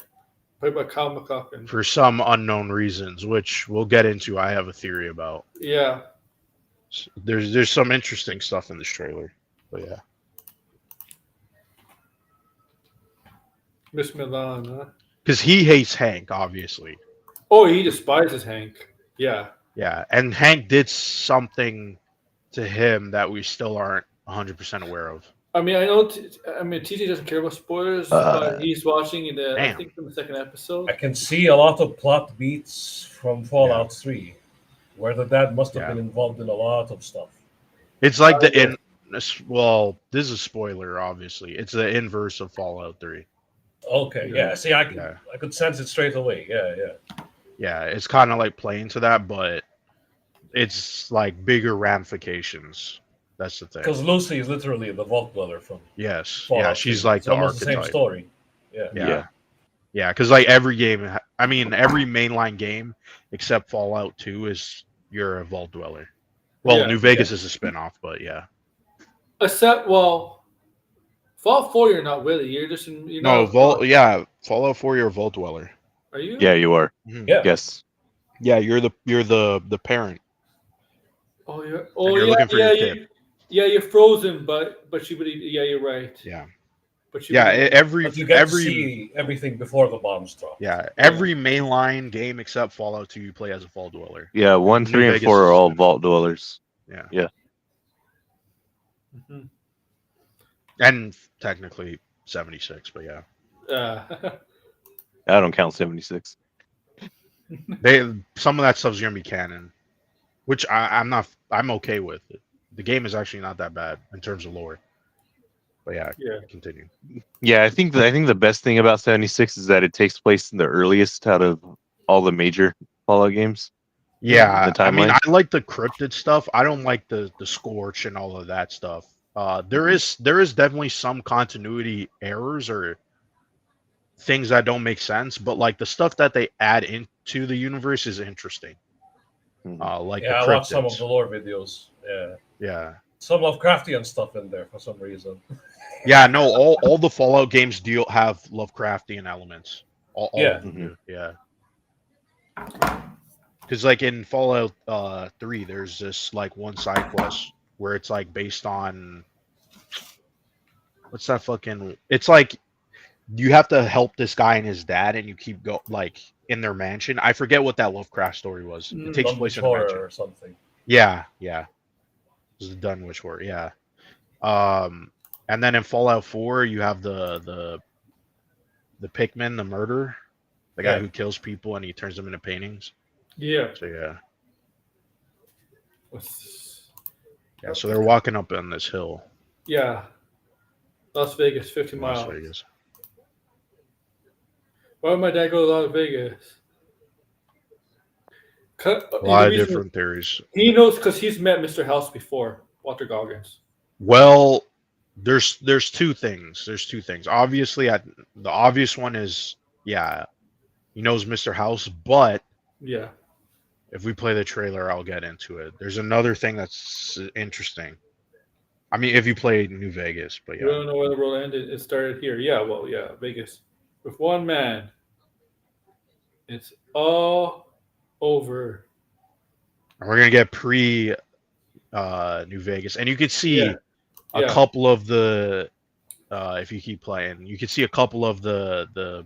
Speaker 1: played by Kyle MacLachlan.
Speaker 2: for some unknown reasons, which we'll get into. I have a theory about.
Speaker 1: Yeah,
Speaker 2: There's some interesting stuff in this trailer, but yeah.
Speaker 1: Miss Milan. Huh?
Speaker 2: Because he hates Hank, obviously.
Speaker 1: Oh, he despises Hank. Yeah.
Speaker 2: Yeah, and Hank did something to him that we still aren't 100% aware of.
Speaker 1: I mean, I know. TJ doesn't care about spoilers, but he's watching I think from the second episode.
Speaker 4: I can see a lot of plot beats from Fallout 3, where the dad must have been involved in a lot of stuff.
Speaker 2: It's like well, this is a spoiler, obviously. It's the inverse of Fallout 3.
Speaker 4: Okay, yeah. See, I could sense it straight away.
Speaker 2: Yeah, it's kind of like playing to that, but it's like bigger ramifications. That's the thing.
Speaker 4: Because Lucy is literally the Vault Dweller from
Speaker 2: Fallout. Yeah, she's
Speaker 4: 3.
Speaker 2: like
Speaker 4: it's
Speaker 2: the
Speaker 4: almost
Speaker 2: archetype.
Speaker 4: the same story. Yeah.
Speaker 2: Because like every game, I mean, every mainline game except Fallout 2 is you're a Vault Dweller. Well, New Vegas is a spinoff, but yeah.
Speaker 1: Except, Fallout 4, you're not really. You're just
Speaker 2: Fallout 4, you're a Vault Dweller.
Speaker 1: Are you?
Speaker 3: Yeah, you are.
Speaker 2: Mm-hmm.
Speaker 4: Yeah.
Speaker 3: Yes.
Speaker 2: Yeah, you're the parent.
Speaker 1: Oh,
Speaker 2: you're looking for your kid.
Speaker 1: You're frozen, but you're right.
Speaker 2: Yeah.
Speaker 1: But
Speaker 2: you get
Speaker 4: to see everything before the bombs drop.
Speaker 2: Yeah, every mainline game except Fallout 2, you play as a Vault Dweller.
Speaker 3: Yeah, 1, 3, and 4 are all Vault Dwellers. Yeah.
Speaker 1: Mm-hmm.
Speaker 2: And technically 76, but yeah.
Speaker 3: I don't count 76.
Speaker 2: Some of that stuff's gonna be canon, which I'm okay with. The game is actually not that bad in terms of lore. But yeah, continue.
Speaker 3: Yeah, I think the best thing about 76 is that it takes place in the earliest out of all the major Fallout games.
Speaker 2: Yeah, I mean, I like the cryptid stuff. I don't like the Scorch and all of that stuff. There is definitely some continuity errors or things that don't make sense, but like the stuff that they add into the universe is interesting. Like
Speaker 4: I watched some of the lore videos.
Speaker 2: Yeah.
Speaker 3: some Lovecraftian stuff in there for some reason.
Speaker 2: Yeah, no, all the Fallout games have Lovecraftian elements. All of them do. Yeah. Because like in Fallout 3, there's this like one side quest where it's like based on what's that fucking? It's like you have to help this guy and his dad, and you keep like in their mansion. I forget what that Lovecraft story was. It takes place in a mansion
Speaker 3: or something.
Speaker 2: Yeah. This is the Dunwich War. Yeah. And then in Fallout 4, you have the Pikmin, the murderer, the guy who kills people and he turns them into paintings.
Speaker 1: Yeah.
Speaker 2: So yeah, so they're walking up on this hill.
Speaker 1: Yeah. Las Vegas, 50 miles.
Speaker 2: Las Vegas.
Speaker 1: Why would my dad go to Las Vegas?
Speaker 2: A lot of different theories.
Speaker 1: He knows because he's met Mr. House before, Walter Goggins.
Speaker 2: Well, there's two things. Obviously, the obvious one is, he knows Mr. House, but if we play the trailer, I'll get into it. There's another thing that's interesting. I mean, if you play New Vegas, but
Speaker 1: You don't know where the world ended. It started here. Vegas. With one man. It's all over.
Speaker 2: And we're going to get pre New Vegas. And you could see a couple of the, if you keep playing, you can see a couple of the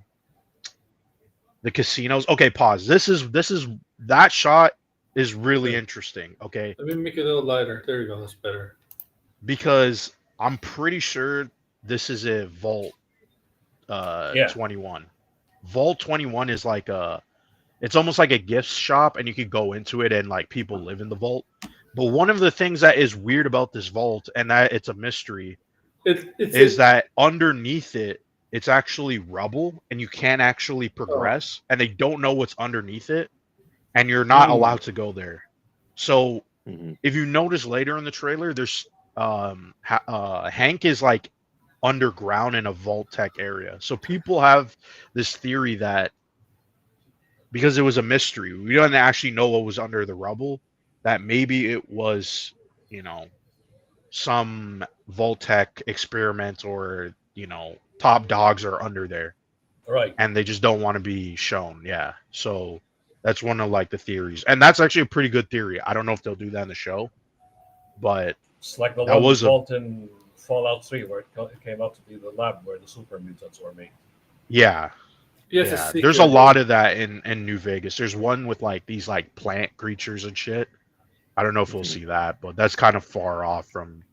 Speaker 2: casinos. Okay, pause. That shot is really interesting. Okay.
Speaker 1: Let me make it a little lighter. There you go. That's better.
Speaker 2: Because I'm pretty sure this is a Vault 21. Vault 21 is like it's almost like a gift shop, and you could go into it and like people live in the vault. But one of the things that is weird about this vault, and that it's a mystery, is that underneath it's actually rubble, and you can't actually progress, and they don't know what's underneath it, and you're not allowed to go there. So if you notice later in the trailer, there's Hank is like underground in a vault tech area. So people have this theory that because it was a mystery, we don't actually know what was under the rubble, that maybe it was, some Vault-Tec experiment, or, top dogs are under there.
Speaker 4: Right.
Speaker 2: and they just don't want to be shown. Yeah, so that's one of like the theories, and that's actually a pretty good theory. I don't know if they'll do that in the show, but
Speaker 4: It's like the
Speaker 2: that
Speaker 4: one
Speaker 2: was a
Speaker 4: vault in Fallout 3 where it came out to be the lab where the super mutants were made.
Speaker 2: yeah.
Speaker 1: Yes,
Speaker 2: Yeah, there's a lot of that in New Vegas. There's one with like these like plant creatures and shit. I don't know if we'll see that, but that's kind of far off from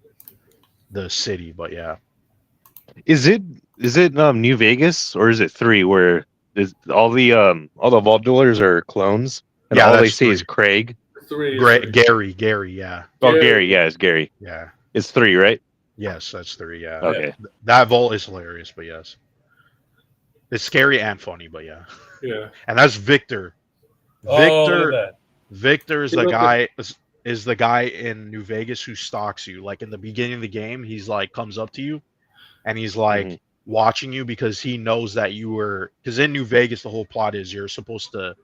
Speaker 2: the city. But yeah,
Speaker 3: Is it New Vegas or is it 3 where all the vault dwellers are clones and
Speaker 2: Yeah,
Speaker 3: all they
Speaker 2: that's
Speaker 3: say is
Speaker 2: 3.
Speaker 3: Craig?
Speaker 1: 3.
Speaker 2: Gary, yeah,
Speaker 3: Oh,
Speaker 1: Gary.
Speaker 3: Gary, yeah, it's Gary.
Speaker 2: yeah,
Speaker 3: It's 3, right?
Speaker 2: yes, that's 3. Yeah,
Speaker 3: Okay.
Speaker 2: that vault is hilarious, but yes, it's scary and funny, but yeah,
Speaker 1: Yeah.
Speaker 2: and that's Victor.
Speaker 4: Oh, look at
Speaker 2: Victor is
Speaker 1: Hey,
Speaker 2: the
Speaker 1: look
Speaker 2: guy is the guy in New Vegas who stalks you. Like in the beginning of the game, he's like comes up to you, and he's like
Speaker 3: Mhm.
Speaker 2: watching you because he knows that you were. Because in New Vegas, the whole plot is you're supposed to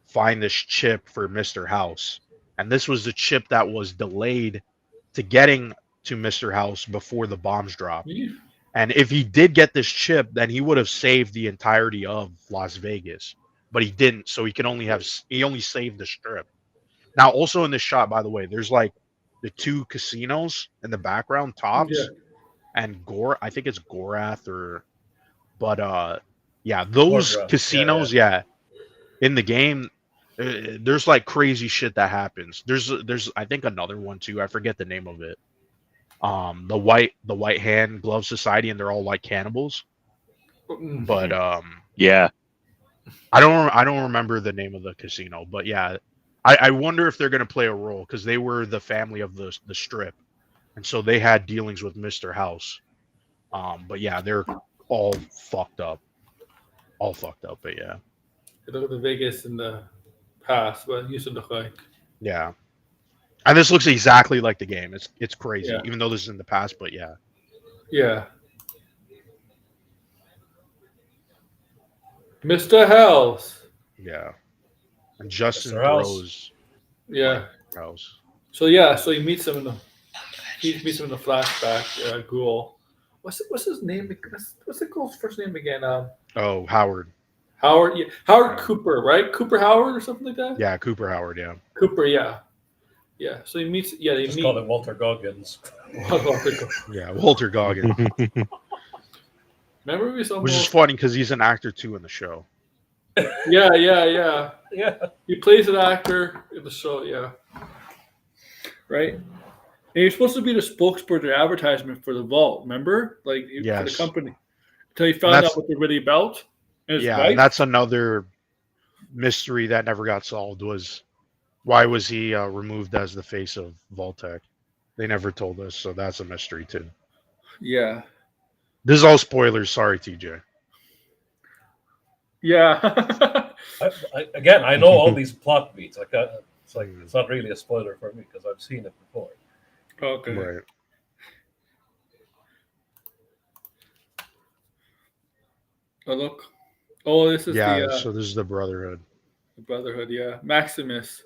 Speaker 2: find this chip for Mr. House, and this was the chip that was delayed to getting to Mr. House before the bombs dropped.
Speaker 1: Yeah.
Speaker 2: And if he did get this chip, then he would have saved the entirety of Las Vegas. But he didn't, so he only saved the strip. Now, also in this shot, by the way, there's like the 2 casinos in the background, Tops and Gore. I think it's Gorath but yeah, those
Speaker 4: Gorath,
Speaker 2: casinos, yeah, in the game, there's like crazy shit that happens. There's I think another one too. I forget the name of it. The White Hand Glove Society, and they're all like cannibals. But
Speaker 3: Yeah.
Speaker 2: I don't remember the name of the casino, but yeah, I wonder if they're gonna play a role because they were the family of the strip, and so they had dealings with Mr. House. But yeah, they're all fucked up, But yeah,
Speaker 1: Look at the Vegas in the past, but it used to look like.
Speaker 2: yeah, and this looks exactly like the game. It's crazy,
Speaker 1: Yeah.
Speaker 2: even though this is in the past. But yeah,
Speaker 1: Yeah. Mr. House.
Speaker 2: yeah, and Justin
Speaker 4: Mr. House.
Speaker 2: throws
Speaker 1: Yeah.
Speaker 2: House.
Speaker 1: So yeah, so he meets him in the flashback. Ghoul. What's his name? What's the girl's first name again?
Speaker 2: Oh, Howard.
Speaker 1: Howard. Yeah, Howard Cooper, right? Cooper Howard or something like that.
Speaker 2: Yeah, Cooper Howard. Yeah.
Speaker 1: Cooper. Yeah. Yeah. So he meets. Yeah, they
Speaker 4: Just
Speaker 1: meet.
Speaker 4: call it Walter Goggins.
Speaker 2: Yeah, Walter Goggins,
Speaker 1: Remember we saw.
Speaker 2: which is funny because he's an actor too in the show.
Speaker 1: Yeah.
Speaker 4: Yeah.
Speaker 1: He plays an actor in the show. Yeah. Right. And you're supposed to be the spokesperson or advertisement for the vault. Remember, for the
Speaker 2: Yes.
Speaker 1: company, until you found
Speaker 2: That's-
Speaker 1: out what they're really about. And it's
Speaker 2: Yeah,
Speaker 1: right.
Speaker 2: and that's another mystery that never got solved was why was he removed as the face of Vault-Tec? They never told us, so that's a mystery too.
Speaker 1: Yeah.
Speaker 2: This is all spoilers. Sorry, TJ.
Speaker 1: Yeah.
Speaker 4: Again, I know all these plot beats. It's not really a spoiler for me because I've seen it before.
Speaker 1: Okay.
Speaker 2: Right.
Speaker 1: Oh look. Oh, this is
Speaker 2: Yeah,
Speaker 1: the
Speaker 2: so this is the Brotherhood.
Speaker 1: Brotherhood. Yeah, Maximus.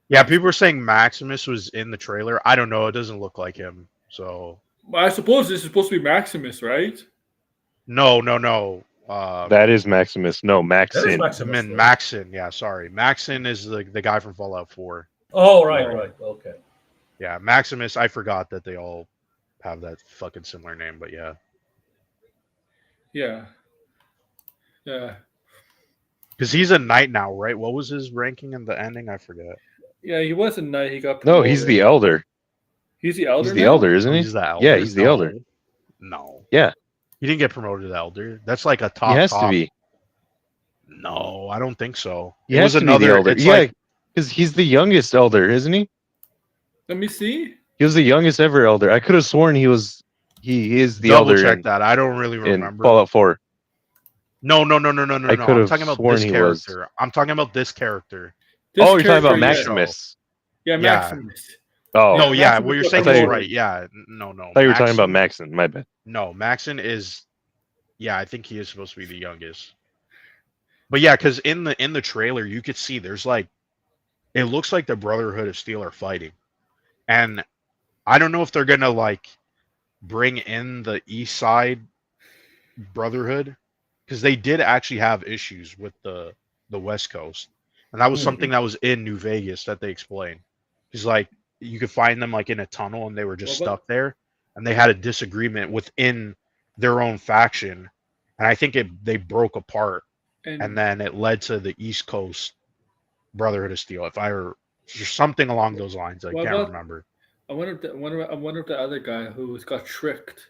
Speaker 2: Yeah, people were saying Maximus was in the trailer. I don't know. It doesn't look like him. So
Speaker 1: Well, I suppose this is supposed to be Maximus, right?
Speaker 2: no.
Speaker 3: That is Maximus. No,
Speaker 4: That is
Speaker 3: Maxin.
Speaker 4: Maximus, though.
Speaker 2: Maxon. Yeah, sorry. Maxon is the guy from Fallout 4.
Speaker 4: Oh, right. Okay.
Speaker 2: Yeah, Maximus. I forgot that they all have that fucking similar name, but yeah.
Speaker 1: Yeah. Yeah.
Speaker 2: Because he's a knight now, right? What was his ranking in the ending? I forget.
Speaker 1: Yeah, he was a knight. He got
Speaker 3: No, he's the elder.
Speaker 1: He's the elder.
Speaker 3: He's the
Speaker 1: now?
Speaker 3: elder, isn't he?
Speaker 2: He's the elder.
Speaker 3: Yeah, he's the elder.
Speaker 2: No.
Speaker 3: Yeah.
Speaker 2: He didn't get promoted to elder. That's like a
Speaker 3: He
Speaker 2: top.
Speaker 3: has to
Speaker 2: top.
Speaker 3: be.
Speaker 2: No, I don't think so.
Speaker 3: He
Speaker 2: It
Speaker 3: has
Speaker 2: was
Speaker 3: to be the elder.
Speaker 2: It's
Speaker 3: Yeah,
Speaker 2: like
Speaker 3: because he's the youngest elder, isn't he?
Speaker 1: Let me see.
Speaker 3: He was the youngest ever elder. I could have sworn he is the
Speaker 2: double
Speaker 3: elder
Speaker 2: check
Speaker 3: in,
Speaker 2: that. I don't really
Speaker 3: in
Speaker 2: remember.
Speaker 3: Fallout 4.
Speaker 2: No.
Speaker 3: I
Speaker 2: I'm
Speaker 3: could've
Speaker 2: talking about
Speaker 3: sworn
Speaker 2: this
Speaker 3: he was.
Speaker 2: character. I'm talking about this character.
Speaker 1: This
Speaker 3: Oh, you're talking about
Speaker 1: character, yeah.
Speaker 3: Maximus.
Speaker 1: Yeah,
Speaker 2: Yeah.
Speaker 1: Maximus.
Speaker 3: Oh,
Speaker 2: No, yeah,
Speaker 1: Maximus
Speaker 2: what you're
Speaker 1: got
Speaker 2: saying
Speaker 3: promoted.
Speaker 2: is right. Yeah, no.
Speaker 3: I thought you were talking about
Speaker 2: Maxon-
Speaker 3: Maxon. My bad.
Speaker 2: No, Maxon is. Yeah, I think he is supposed to be the youngest. But yeah, because in the trailer you could see there's like, it looks like the Brotherhood of Steel are fighting, and I don't know if they're gonna like bring in the East Side Brotherhood because they did actually have issues with the West Coast, and that was something that was in New Vegas that they explained. Because like you could find them like in a tunnel, and they were just
Speaker 1: Well, but-
Speaker 2: stuck there, and they had a disagreement within their own faction, and I think they broke apart, and then it led to the East Coast Brotherhood of Steel. If I were something along those lines, I
Speaker 1: What
Speaker 2: can't
Speaker 1: about-
Speaker 2: remember.
Speaker 1: I wonder if the other guy who got tricked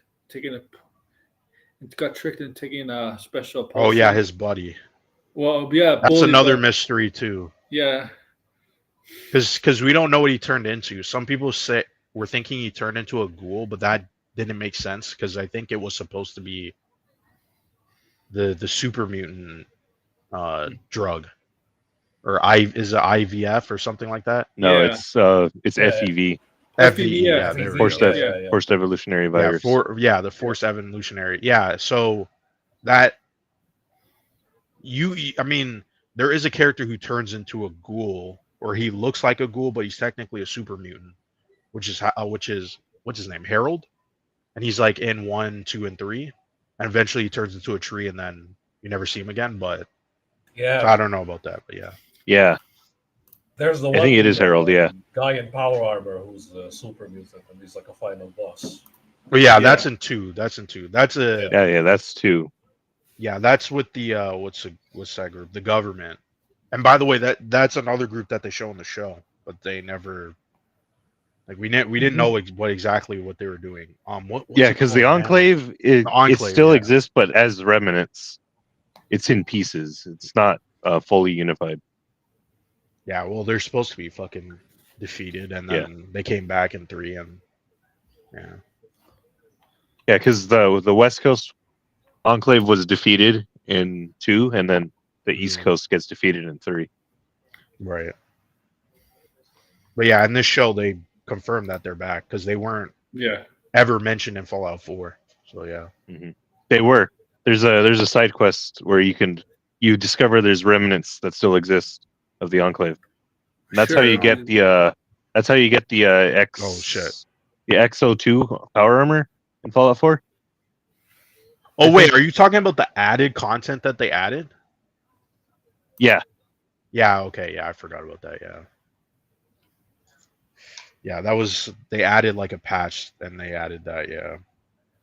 Speaker 1: and taking a special.
Speaker 2: Oh yeah,
Speaker 1: potion.
Speaker 2: his buddy.
Speaker 1: Well, yeah,
Speaker 2: That's
Speaker 1: bully,
Speaker 2: another
Speaker 1: but-
Speaker 2: mystery too.
Speaker 1: Yeah,
Speaker 2: Because we don't know what he turned into. Some people say we're thinking he turned into a ghoul, but that didn't make sense because I think it was supposed to be the super mutant drug, or is it IVF or something like that?
Speaker 3: No,
Speaker 1: Yeah.
Speaker 3: it's
Speaker 4: Yeah.
Speaker 3: FEV,
Speaker 2: FVE,
Speaker 1: yeah,
Speaker 2: yeah, there we
Speaker 3: forced,
Speaker 2: go.
Speaker 1: yeah.
Speaker 3: forced evolutionary virus.
Speaker 2: The forced evolutionary. Yeah, so that I mean, there is a character who turns into a ghoul, or he looks like a ghoul, but he's technically a super mutant, which is what's his name, Harold, and he's like in 1, 2, and 3, and eventually he turns into a tree, and then you never see him again. But
Speaker 4: Yeah,
Speaker 2: so I don't know about that, but yeah,
Speaker 3: Yeah,
Speaker 4: there's the
Speaker 3: I
Speaker 4: one.
Speaker 3: think it is Harold, yeah.
Speaker 4: Guy in power armor who's the super mutant, and he's like a final boss.
Speaker 2: but yeah,
Speaker 1: Yeah.
Speaker 2: that's in 2. That's in 2. That's a
Speaker 3: yeah, that's two.
Speaker 2: Yeah, that's with the what's that group? The government. And by the way, that's another group that they show in the show, but they never like we didn't know exactly what they were doing. What's
Speaker 3: Yeah,
Speaker 2: it
Speaker 3: because the
Speaker 2: called, man?
Speaker 3: Enclave, it
Speaker 2: Enclave,
Speaker 3: still
Speaker 2: yeah.
Speaker 3: exists, but as remnants. It's in pieces. It's not fully unified.
Speaker 2: Yeah, well, they're supposed to be fucking defeated, and then they came back in 3, and yeah,
Speaker 3: Yeah, because the West Coast Enclave was defeated in 2, and then the East
Speaker 2: Mhm.
Speaker 3: Coast gets defeated in 3.
Speaker 2: right. But yeah, in this show they confirmed that they're back because they weren't
Speaker 1: yeah.
Speaker 2: ever mentioned in Fallout 4. So yeah.
Speaker 3: They were. There's a side quest where you discover there's remnants that still exist of the Enclave. And that's how you
Speaker 1: Sure.
Speaker 3: get the X.
Speaker 2: Oh, shit.
Speaker 3: The XO2 power armor in Fallout 4.
Speaker 2: Oh
Speaker 3: I
Speaker 2: wait,
Speaker 3: think-
Speaker 2: are you talking about the added content that they added?
Speaker 3: Yeah,
Speaker 2: Yeah, okay, yeah, I forgot about that, yeah. Yeah, that was they added like a patch and they added that, yeah.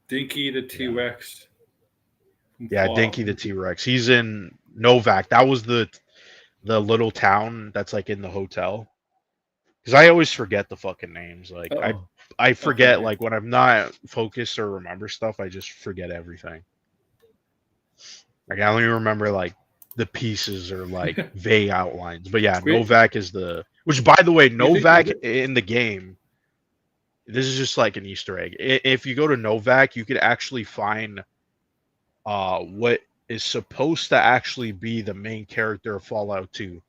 Speaker 1: Dinky the T-Rex. from
Speaker 2: Yeah,
Speaker 1: Fallout.
Speaker 2: Dinky the T-Rex. He's in Novak. That was the little town that's like in the hotel. Cuz I always forget the fucking names. Like
Speaker 1: Uh-oh.
Speaker 2: I forget
Speaker 1: Okay.
Speaker 2: like when I'm not focused or remember stuff, I just forget everything. Like I only remember like the pieces or like vague outlines. But yeah,
Speaker 1: Wait.
Speaker 2: Novak is which by the way,
Speaker 1: You think-
Speaker 2: Novak in the game, this is just like an Easter egg. If you go to Novak, you could actually find what is supposed to actually be the main character of Fallout 2.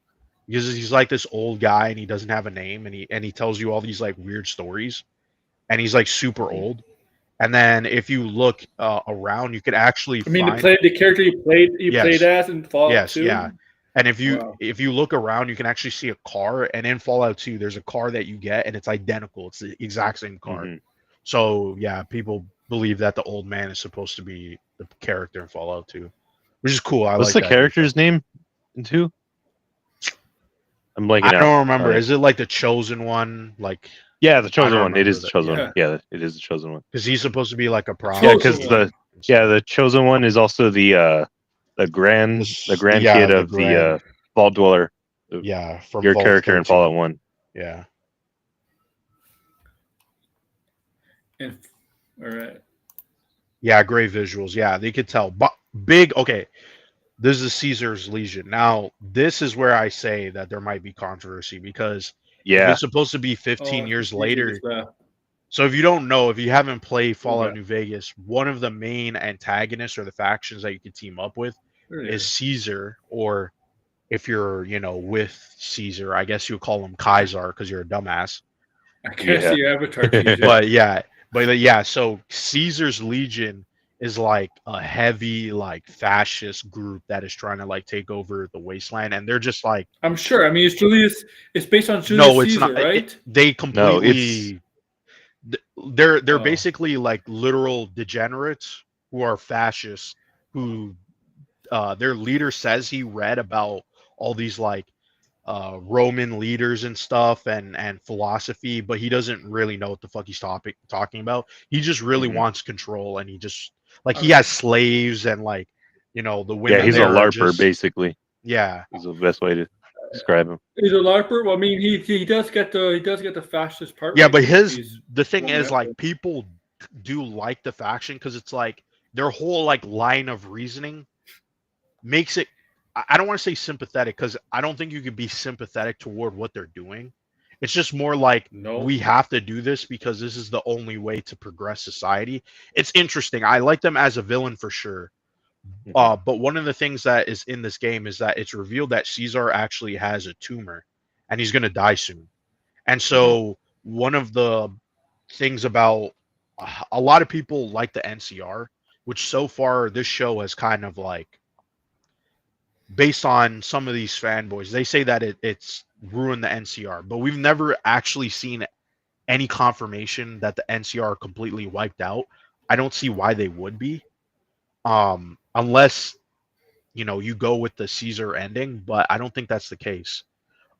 Speaker 2: Because he's like this old guy and he doesn't have a name, and he tells you all these like weird stories, and he's like super old. And then if you look around, you could actually
Speaker 1: I mean,
Speaker 2: find
Speaker 1: the character you played
Speaker 2: Yes.
Speaker 1: played as in Fallout
Speaker 2: Yes,
Speaker 1: 2?
Speaker 2: yeah. And if
Speaker 1: Wow.
Speaker 2: you look around, you can actually see a car. And in Fallout 2, there's a car that you get, and it's identical. It's the exact same car.
Speaker 3: Mhm.
Speaker 2: So yeah, people believe that the old man is supposed to be the character in Fallout 2, which is cool. I
Speaker 3: What's
Speaker 2: like
Speaker 3: the
Speaker 2: that
Speaker 3: character's name in 2? I'm blanking
Speaker 2: I
Speaker 3: out.
Speaker 2: don't remember.
Speaker 3: Sorry.
Speaker 2: Is it like the chosen one? Like
Speaker 3: Yeah, the chosen
Speaker 2: don't
Speaker 3: one. It
Speaker 2: remember
Speaker 3: is the
Speaker 2: that.
Speaker 3: chosen
Speaker 1: Yeah.
Speaker 3: one. Yeah, it is the chosen one.
Speaker 2: because he's supposed to be like a prophet.
Speaker 3: Yeah,
Speaker 1: Chosen
Speaker 3: because
Speaker 1: one.
Speaker 3: the chosen one is also the grandkid
Speaker 2: Yeah, the
Speaker 3: of the Vault Dweller,
Speaker 2: yeah, from
Speaker 3: your
Speaker 2: Vault
Speaker 3: character in
Speaker 2: 13.
Speaker 3: Fallout 1.
Speaker 2: Yeah.
Speaker 1: And, all right.
Speaker 2: Yeah, great visuals. Yeah, they could tell. But big. Okay, this is Caesar's Legion. Now, this is where I say that there might be controversy because
Speaker 3: Yeah,
Speaker 2: it's supposed to be 15
Speaker 1: Oh,
Speaker 2: years
Speaker 1: Jesus,
Speaker 2: later.
Speaker 1: yeah.
Speaker 2: So if you don't know, if you haven't played Fallout
Speaker 1: Okay.
Speaker 2: New Vegas, one of the main antagonists or the factions that you can team up with
Speaker 1: There it
Speaker 2: is Caesar, or if you're, with Caesar, I guess you would call him Kaiser because you're a dumbass.
Speaker 1: I can't
Speaker 3: Yeah.
Speaker 1: see your avatar. Jesus.
Speaker 2: But yeah, so Caesar's Legion is like a heavy like fascist group that is trying to like take over the wasteland, and they're just like
Speaker 1: I'm sure. I mean, it's based on Julius
Speaker 2: no, it's
Speaker 1: Caesar,
Speaker 2: not.
Speaker 1: right?
Speaker 2: They completely. They're
Speaker 1: Oh.
Speaker 2: basically like literal degenerates who are fascists who their leader says he read about all these like Roman leaders and stuff and philosophy, but he doesn't really know what the fuck he's talking about. He just really
Speaker 3: Mhm.
Speaker 2: wants control, and he just like he has slaves and like the women.
Speaker 3: Yeah, he's a
Speaker 2: there are
Speaker 3: larper
Speaker 2: just-
Speaker 3: basically.
Speaker 2: Yeah,
Speaker 3: Is the best way to describe him.
Speaker 1: He's a larper. Well, I mean, he does get the fascist part.
Speaker 2: yeah,
Speaker 1: right,
Speaker 2: but
Speaker 1: because
Speaker 2: his
Speaker 1: he's
Speaker 2: the thing
Speaker 1: Roman
Speaker 2: is like
Speaker 1: Emperor.
Speaker 2: people do like the faction because it's like their whole like line of reasoning makes it. I don't want to say sympathetic because I don't think you could be sympathetic toward what they're doing. It's just more like
Speaker 1: No.
Speaker 2: we have to do this because this is the only way to progress society. It's interesting. I like them as a villain for sure. But one of the things that is in this game is that it's revealed that Caesar actually has a tumor and he's going to die soon. And so one of the things about a lot of people like the NCR, which so far this show has kind of like based on some of these fanboys, they say that it's ruined the NCR, but we've never actually seen any confirmation that the NCR are completely wiped out. I don't see why they would be, unless you go with the Caesar ending, but I don't think that's the case.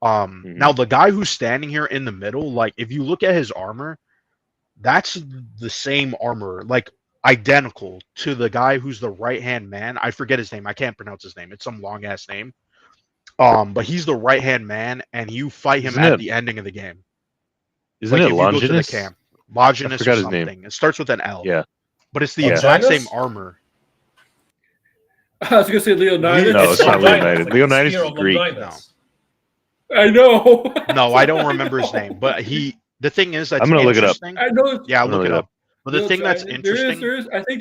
Speaker 2: Now the guy who's standing here in the middle, like if you look at his armor, that's the same armor, like identical to the guy who's the right hand man. I forget his name. I can't pronounce his name. It's some long ass name. But he's the right hand man, and you fight him at the ending of the game.
Speaker 3: Isn't
Speaker 2: like
Speaker 3: it
Speaker 2: if you go to the
Speaker 3: Longinus?
Speaker 2: camp, Longinus
Speaker 3: forgot
Speaker 2: or
Speaker 3: his
Speaker 2: something.
Speaker 3: name.
Speaker 2: It starts with an L.
Speaker 3: Yeah.
Speaker 2: But it's the
Speaker 3: Yeah.
Speaker 2: exact same
Speaker 4: Longinus?
Speaker 2: armor.
Speaker 1: I was gonna say Leonidas.
Speaker 3: No, it's not
Speaker 4: Leonidas.
Speaker 3: Leonidas.
Speaker 4: Like
Speaker 3: Leonidas
Speaker 4: Spear
Speaker 3: is
Speaker 4: of
Speaker 3: Greek.
Speaker 4: Longinus.
Speaker 1: I know.
Speaker 2: No, I don't remember his name. But the thing is that's
Speaker 3: I'm gonna look it up.
Speaker 2: interesting.
Speaker 1: I know.
Speaker 2: Yeah,
Speaker 3: I'm gonna
Speaker 2: look it
Speaker 3: look it
Speaker 2: up. But the thing that's interesting,
Speaker 1: There is. I think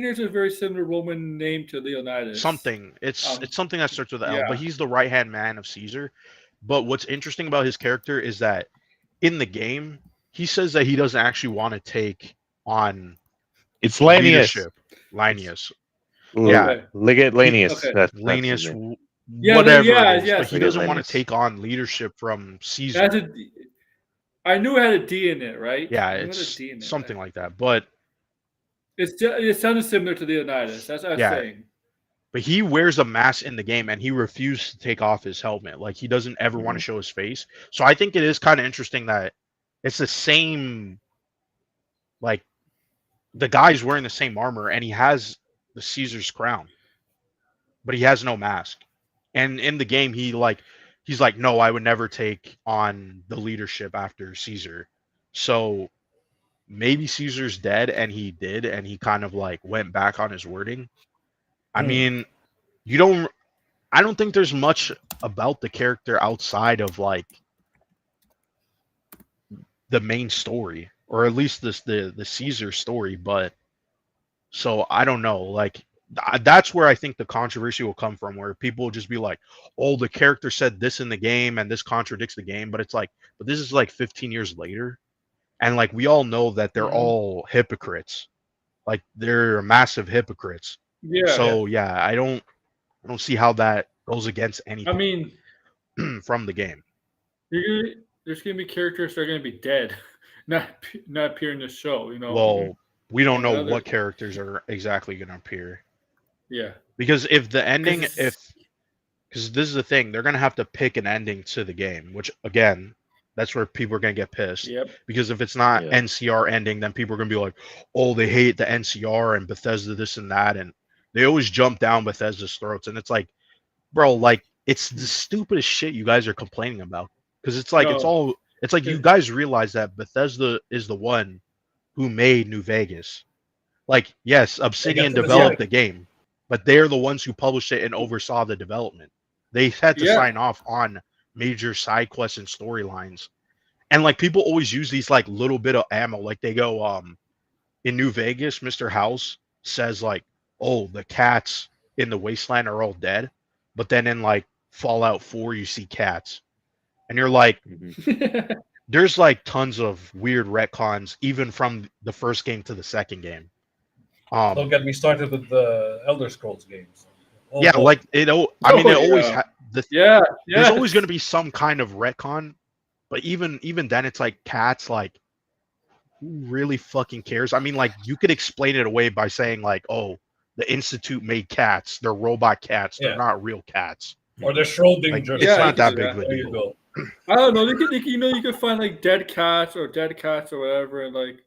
Speaker 1: there's a very similar Roman name to Leonidas.
Speaker 2: something. It's something that starts with an L,
Speaker 1: yeah.
Speaker 2: but he's the right hand man of Caesar. But what's interesting about his character is that in the game, he says that he doesn't actually want to take on
Speaker 3: It's Lanius.
Speaker 2: leadership. Lanius.
Speaker 3: Yeah. Legate Lanius.
Speaker 1: Okay.
Speaker 3: That's his
Speaker 2: Lanius,
Speaker 3: name.
Speaker 2: whatever
Speaker 1: yeah,
Speaker 2: it is,
Speaker 1: yeah,
Speaker 2: but he
Speaker 3: Legate
Speaker 2: doesn't want
Speaker 3: Lanius.
Speaker 2: to take on leadership from Caesar.
Speaker 1: It has I knew it had a D in it, right?
Speaker 2: Yeah,
Speaker 1: I knew it had a
Speaker 2: it's
Speaker 1: D in it,
Speaker 2: something
Speaker 1: right?
Speaker 2: like that. But
Speaker 1: It sounded similar to Leonidas. That's what I was
Speaker 2: Yeah.
Speaker 1: saying.
Speaker 2: But he wears a mask in the game and he refused to take off his helmet. Like he doesn't ever want to show his face. So I think it is kind of interesting that it's the same, like the guy's wearing the same armor and he has the Caesar's crown, but he has no mask. And in the game, he's like, no, I would never take on the leadership after Caesar. So maybe Caesar's dead and he did, and he kind of like went back on his wording. I mean, I don't think there's much about the character outside of like the main story, or at least the Caesar story. But so I don't know. Like that's where I think the controversy will come from, where people will just be like, "Oh, the character said this in the game, and this contradicts the game." But it's like, but this is like 15 years later, and like we all know that they're all hypocrites. Like they're massive hypocrites.
Speaker 1: Yeah.
Speaker 2: So yeah, I don't see how that goes against anything.
Speaker 1: I mean,
Speaker 2: from the game.
Speaker 1: there's gonna be characters that are gonna be dead, not appear in the show. You know.
Speaker 2: Well, we don't know
Speaker 1: Another-
Speaker 2: what characters are exactly going to appear,
Speaker 1: Yeah.
Speaker 2: because if the ending,
Speaker 1: it's-
Speaker 2: because this is the thing, they're going to have to pick an ending to the game, which again, that's where people are going to get pissed.
Speaker 1: Yep.
Speaker 2: Because if it's not
Speaker 3: Yeah.
Speaker 2: NCR ending, then people are going to be like, oh, they hate the NCR and Bethesda this and that, and they always jump down Bethesda's throats, and it's like, bro, like it's the stupidest shit you guys are complaining about, because it's like
Speaker 1: No.
Speaker 2: it's like you guys realize that Bethesda is the one who made New Vegas. Like, yes, Obsidian
Speaker 4: to the
Speaker 2: developed
Speaker 4: deal.
Speaker 2: the game, but they're the ones who published it and oversaw the development. They had to
Speaker 1: Yeah.
Speaker 2: sign off on major side quests and storylines. And like people always use these like little bit of ammo. Like they go, in New Vegas, Mr. House says like, oh, the cats in the wasteland are all dead. But then in like Fallout 4, you see cats. And you're like, there's like tons of weird retcons, even from the first game to the second game.
Speaker 4: Don't get me started with the Elder Scrolls games. Oh,
Speaker 2: Yeah,
Speaker 4: boy.
Speaker 2: like it. I mean, it always
Speaker 1: yeah.
Speaker 2: there's
Speaker 1: Yeah.
Speaker 2: always going to be some kind of retcon, but even then, it's like cats. Like, who really fucking cares? I mean, like you could explain it away by saying like, oh, the Institute made cats. They're robot cats. They're
Speaker 4: Yeah.
Speaker 2: not real cats.
Speaker 4: Or the Schrodinger.
Speaker 2: Like, it's
Speaker 1: Yeah,
Speaker 2: not
Speaker 1: you
Speaker 2: that
Speaker 1: can
Speaker 2: big
Speaker 1: do
Speaker 2: of a
Speaker 4: There you
Speaker 2: deal.
Speaker 4: go.
Speaker 1: I don't know. You can find like dead cats or whatever, and like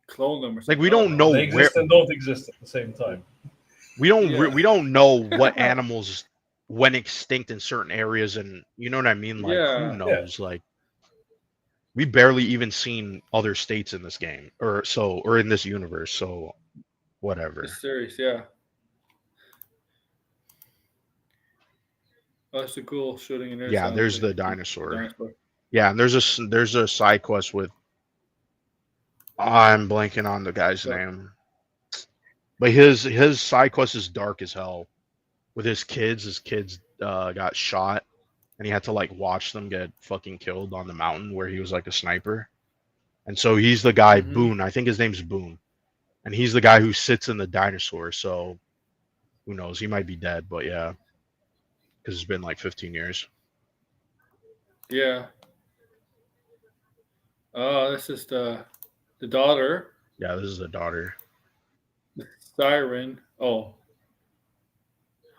Speaker 1: clone them or something.
Speaker 2: Like, we don't know
Speaker 4: They
Speaker 2: where
Speaker 4: exist and don't exist at the same time.
Speaker 2: we don't
Speaker 1: Yeah.
Speaker 2: we don't know what animals went extinct in certain areas, and you know what I mean. Like,
Speaker 1: Yeah.
Speaker 2: who knows? Like, we barely even seen other states in this game, or in this universe. So, whatever.
Speaker 1: This series, yeah. Oh, that's a cool shooting in there.
Speaker 2: Yeah,
Speaker 1: sounds
Speaker 2: there's
Speaker 1: like
Speaker 2: the
Speaker 1: a
Speaker 2: dinosaur.
Speaker 1: dinosaur.
Speaker 2: Yeah, and there's a side quest with. I'm blanking on the guy's
Speaker 1: Yeah.
Speaker 2: name, but his side quest is dark as hell. With his kids got shot, and he had to like watch them get fucking killed on the mountain where he was like a sniper. And so he's the guy
Speaker 1: Mhm.
Speaker 2: Boone. I think his name's Boone, and he's the guy who sits in the dinosaur. So who knows? He might be dead, but yeah, because it's been like 15 years.
Speaker 1: Yeah. Oh, this is the daughter,
Speaker 2: Yeah, this is the daughter.
Speaker 1: the siren. Oh.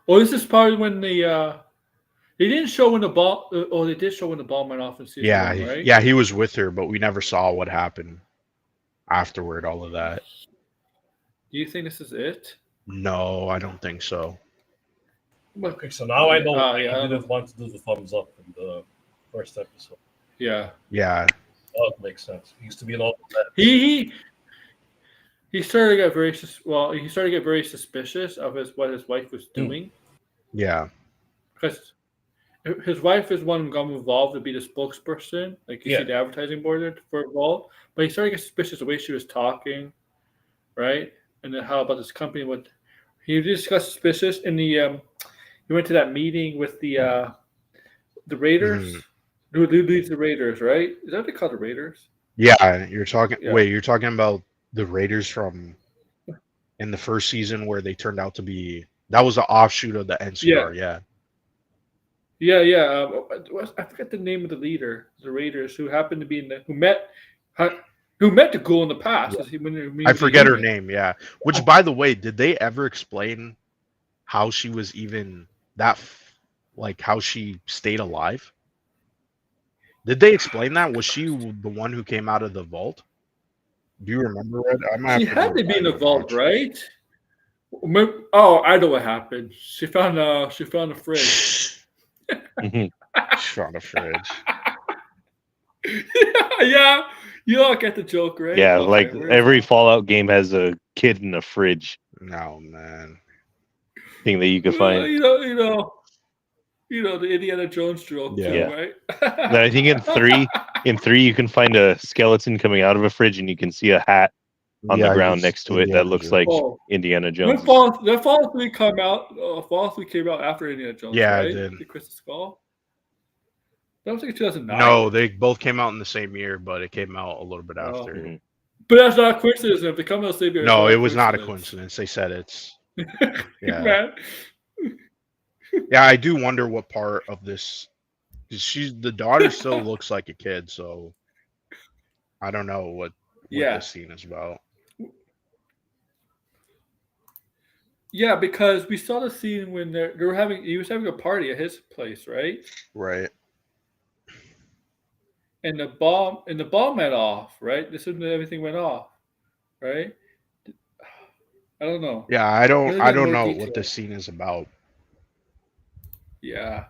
Speaker 1: Oh, this is probably when they didn't show when the ball. Oh, they did show when the ball went off in season
Speaker 2: Yeah,
Speaker 1: one, right?
Speaker 2: yeah, he was with her, but we never saw what happened afterward. All of that.
Speaker 1: Do you think this is it?
Speaker 2: No, I don't think so.
Speaker 4: Okay, so now I know
Speaker 1: Ah,
Speaker 4: why
Speaker 1: yeah.
Speaker 4: you didn't want to do the thumbs up in the first episode.
Speaker 1: Yeah.
Speaker 2: Yeah,
Speaker 4: That makes sense. He used to be an old man.
Speaker 1: He started to get very he started to get very suspicious of what his wife was doing,
Speaker 2: yeah,
Speaker 1: because his wife is one who got involved to be the spokesperson, like you
Speaker 4: Yeah.
Speaker 1: see the advertising board for Evolve. But he started to get suspicious of the way she was talking, right? And then how about this company? What he just got suspicious in the he went to that meeting with the Raiders.
Speaker 2: Mhm.
Speaker 1: Who leads the Raiders, right? Is that what they call the Raiders?
Speaker 2: yeah. You're talking.
Speaker 1: Yeah.
Speaker 2: Wait, you're talking about the Raiders from in the first season where they turned out to be. That was an offshoot of the NCR. Yeah,
Speaker 1: Yeah. I forget the name of the leader, the Raiders, who happened to be who met the ghoul in the past.
Speaker 2: I forget her name. Yeah. Which, by the way, did they ever explain how she was even like how she stayed alive? Did they explain that? Was she the one who came out of the vault? Do you remember it? I might
Speaker 1: She
Speaker 2: have
Speaker 1: had
Speaker 2: go
Speaker 1: to be in the
Speaker 2: back and
Speaker 1: vault,
Speaker 2: watch.
Speaker 1: right? Oh, I know what happened. She found a fridge.
Speaker 3: Mhm.
Speaker 2: She found a fridge.
Speaker 1: Yeah, you all get the joke, right?
Speaker 3: Yeah,
Speaker 1: Okay,
Speaker 3: like
Speaker 1: where's
Speaker 3: every
Speaker 1: that?
Speaker 3: Fallout game has a kid in a fridge
Speaker 2: No, man.
Speaker 3: thing that you can find.
Speaker 1: You know the Indiana Jones joke,
Speaker 2: Yeah.
Speaker 1: too,
Speaker 3: Yeah.
Speaker 1: right?
Speaker 3: Then I think in three you can find a skeleton coming out of a fridge and you can see a hat on the ground
Speaker 2: he's
Speaker 3: next to it
Speaker 2: Indiana
Speaker 3: that looks
Speaker 2: Jones.
Speaker 3: like
Speaker 1: Oh,
Speaker 3: Indiana
Speaker 1: when
Speaker 3: Jones.
Speaker 1: Fallout 3 came out, Fallout 3 came out after Indiana Jones,
Speaker 2: Yeah,
Speaker 1: right?
Speaker 2: it did.
Speaker 1: The Crystal Skull. That was like 2009.
Speaker 2: No, they both came out in the same year, but it came out a little bit
Speaker 1: Oh.
Speaker 2: after.
Speaker 3: Mhm.
Speaker 1: But that's not a coincidence. If they come out the same year,
Speaker 2: No,
Speaker 1: it's
Speaker 2: it was not a coincidence. They said it's. Yeah.
Speaker 1: Man.
Speaker 2: Yeah, I do wonder what part of this. 'Cause the daughter still looks like a kid, so I don't know what
Speaker 1: Yeah.
Speaker 2: this scene is about.
Speaker 1: Yeah, because we saw the scene when he was having a party at his place, right?
Speaker 2: Right.
Speaker 1: And the bomb went off, right? This is when everything went off, right? I don't know.
Speaker 2: Yeah, I don't
Speaker 1: Really got more
Speaker 2: know
Speaker 1: detail.
Speaker 2: what this scene is about.
Speaker 1: Yeah.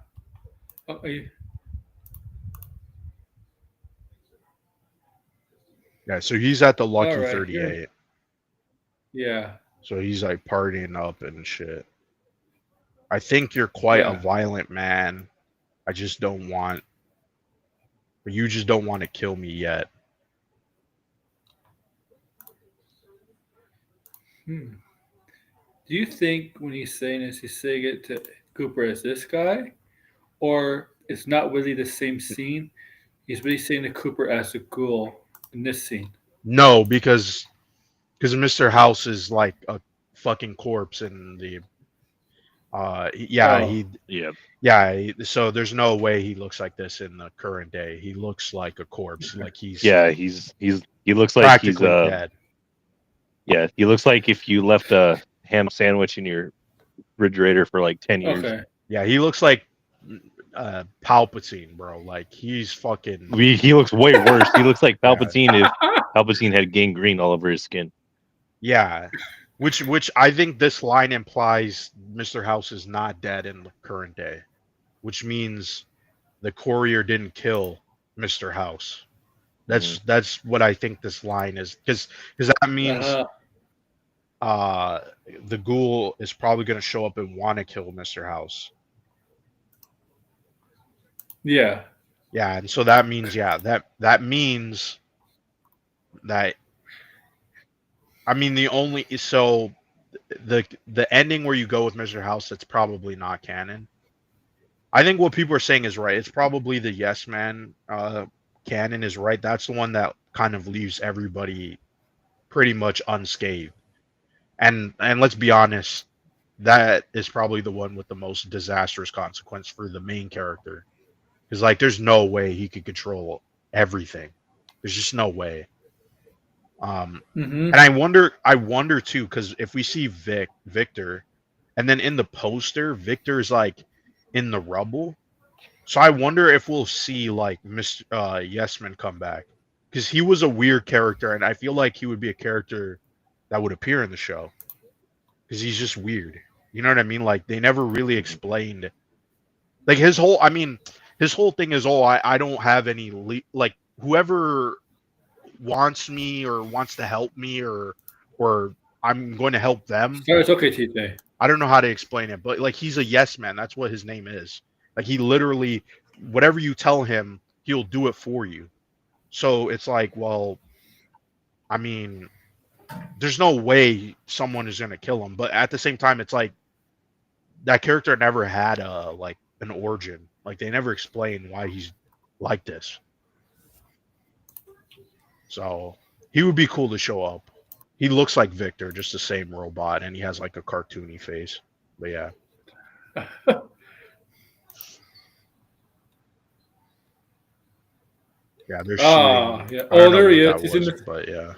Speaker 2: Yeah, so he's at the Lucky
Speaker 1: All right,
Speaker 2: 38.
Speaker 1: Yeah.
Speaker 2: So he's like partying up and shit. I think you're quite a
Speaker 1: Yeah.
Speaker 2: violent man. I just don't want. But you just don't want to kill me yet.
Speaker 1: Do you think when he's saying this, he's saying it to Cooper as this guy? Or it's not really the same scene? He's really saying to Cooper as a ghoul in this scene.
Speaker 2: No, because Mr. House is like a fucking corpse in the.
Speaker 1: Oh.
Speaker 2: So there's no way he looks like this in the current day. He looks like a corpse, like he's
Speaker 3: Yeah, he looks like he's
Speaker 2: practically dead.
Speaker 3: yeah, he looks like if you left a ham sandwich in your refrigerator for like 10 years.
Speaker 1: Okay.
Speaker 2: Yeah, he looks like Palpatine, bro. Like he's fucking.
Speaker 3: He looks way worse. He looks like
Speaker 2: Yeah.
Speaker 3: Palpatine if Palpatine had gangrene all over his skin.
Speaker 2: Yeah, which I think this line implies Mr. House is not dead in the current day, which means the courier didn't kill Mr. House. That's what I think this line is, because that means the ghoul is probably going to show up and want to kill Mr. House.
Speaker 1: Yeah.
Speaker 2: Yeah, and so that means that means that, I mean, the ending where you go with Mr. House, that's probably not canon. I think what people are saying is right. It's probably the Yes Man canon is right. That's the one that kind of leaves everybody pretty much unscathed. And let's be honest, that is probably the one with the most disastrous consequence for the main character. Because like there's no way he could control everything. There's just no way. And I wonder too, because if we see Victor, and then in the poster, Victor's like in the rubble. So I wonder if we'll see like Mr. Yesman come back, because he was a weird character, and I feel like he would be a character that would appear in the show, because he's just weird. You know what I mean? Like they never really explained, like his whole thing is, oh, I don't have any like whoever wants me or wants to help me or I'm going to help them.
Speaker 1: Sorry, it's okay, TJ.
Speaker 2: I don't know how to explain it, but like he's a yes man. That's what his name is. Like he literally, whatever you tell him, he'll do it for you. So it's like, well, I mean, there's no way someone is going to kill him. But at the same time, it's like that character never had an origin. Like they never explained why he's like this. So he would be cool to show up. He looks like Victor, just the same robot, and he has like a cartoony face. But yeah. Yeah, there's
Speaker 1: yeah.
Speaker 2: I don't
Speaker 1: Oh,
Speaker 2: know
Speaker 1: there he
Speaker 2: what
Speaker 1: is.
Speaker 2: that
Speaker 1: He's in
Speaker 2: was,
Speaker 1: the.
Speaker 2: but yeah.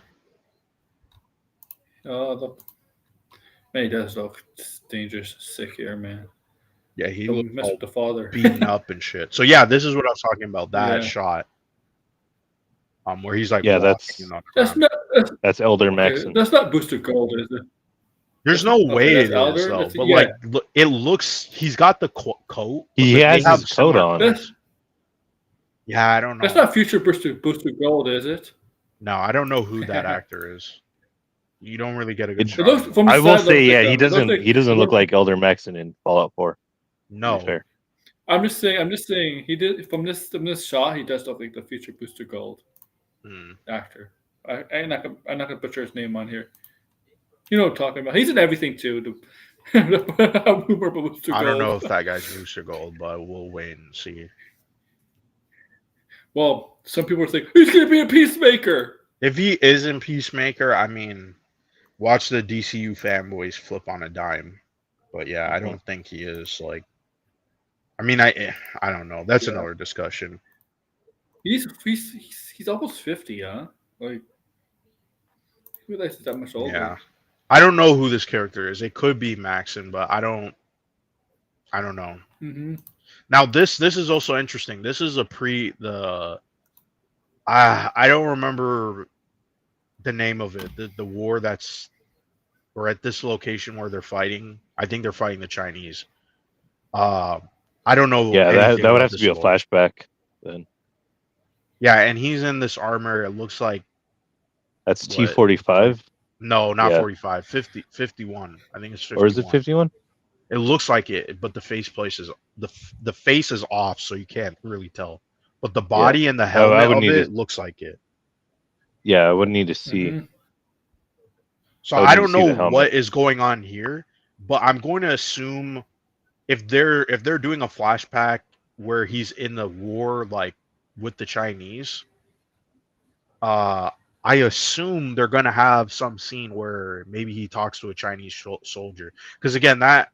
Speaker 1: Oh, man, he does look dangerous, sick here, man.
Speaker 2: Yeah, he
Speaker 1: Don't
Speaker 2: looked
Speaker 1: mess
Speaker 2: all
Speaker 1: with the father.
Speaker 2: beaten up and shit. So yeah, this is what I was talking about. That
Speaker 1: Yeah.
Speaker 2: shot. Where he's like,
Speaker 3: Yeah,
Speaker 2: walking on the
Speaker 1: That's
Speaker 2: ground.
Speaker 1: not.
Speaker 3: That's Elder
Speaker 1: Okay,
Speaker 3: Maxon.
Speaker 1: that's not Booster Gold, is it?
Speaker 2: There's no
Speaker 1: Okay,
Speaker 2: way
Speaker 1: that's
Speaker 2: it is
Speaker 1: Elder?
Speaker 2: though.
Speaker 1: That's-
Speaker 2: But
Speaker 1: yeah.
Speaker 2: like, it looks. He's got the coat.
Speaker 3: He
Speaker 2: but
Speaker 3: has
Speaker 2: they have
Speaker 3: his coat
Speaker 2: similar-
Speaker 3: on.
Speaker 1: That's,
Speaker 2: Yeah, I don't know.
Speaker 1: that's not future Booster Gold, is it?
Speaker 2: No, I don't know who that actor is. You don't really get a good
Speaker 3: It
Speaker 2: shot.
Speaker 1: It looks, from the
Speaker 3: I will
Speaker 1: side,
Speaker 3: say,
Speaker 1: looks
Speaker 3: yeah,
Speaker 1: like
Speaker 3: he
Speaker 1: him. It looks
Speaker 3: doesn't.
Speaker 1: like-
Speaker 3: He doesn't look like Elder Maxon in Fallout 4. To
Speaker 2: No.
Speaker 3: be fair.
Speaker 1: I'm just saying. He did from this shot. He does look like the future Booster Gold
Speaker 2: Hmm.
Speaker 1: actor. I'm not gonna butcher his name on here. You know what I'm talking about. He's in everything too. Booster
Speaker 2: I don't know
Speaker 1: Gold.
Speaker 2: if that guy's Booster Gold, but we'll wait and see.
Speaker 1: Well, some people are saying he's gonna be a peacemaker.
Speaker 2: If he is in Peacemaker, I mean, watch the DCU fanboys flip on a dime. But yeah, I don't think he is. Like, I mean, I don't know. That's
Speaker 1: Yeah.
Speaker 2: another discussion.
Speaker 1: He's almost 50, huh? Like, I realize he's that much older.
Speaker 2: Yeah, I don't know who this character is. It could be Maxon, but I don't know.
Speaker 1: Mm-hmm.
Speaker 2: Now this is also interesting. This is I don't remember the name of it. The war that's, or at this location where they're fighting. I think they're fighting the Chinese. I don't know.
Speaker 3: Yeah,
Speaker 2: anything
Speaker 3: that would
Speaker 2: about
Speaker 3: have to
Speaker 2: this
Speaker 3: be a
Speaker 2: war.
Speaker 3: flashback. Then
Speaker 2: Yeah, and he's in this armor. It looks like,
Speaker 3: that's
Speaker 2: What?
Speaker 3: T-45,
Speaker 2: no, not
Speaker 3: Yeah.
Speaker 2: 45, 50, 51. I think it's 51.
Speaker 3: or is it 51?
Speaker 2: It looks like it, but the face is off, so you can't really tell. But the body and the helmet
Speaker 3: would
Speaker 2: of
Speaker 3: need
Speaker 2: it
Speaker 3: to-
Speaker 2: looks like it.
Speaker 3: Yeah, I would need to see.
Speaker 1: Mhm.
Speaker 2: So
Speaker 3: I would
Speaker 2: I
Speaker 3: need to
Speaker 2: don't
Speaker 3: see the
Speaker 2: know
Speaker 3: helmet.
Speaker 2: what is going on here, but I'm going to assume if they're doing a flashback where he's in the war like with the Chinese, I assume they're going to have some scene where maybe he talks to a Chinese soldier, because again that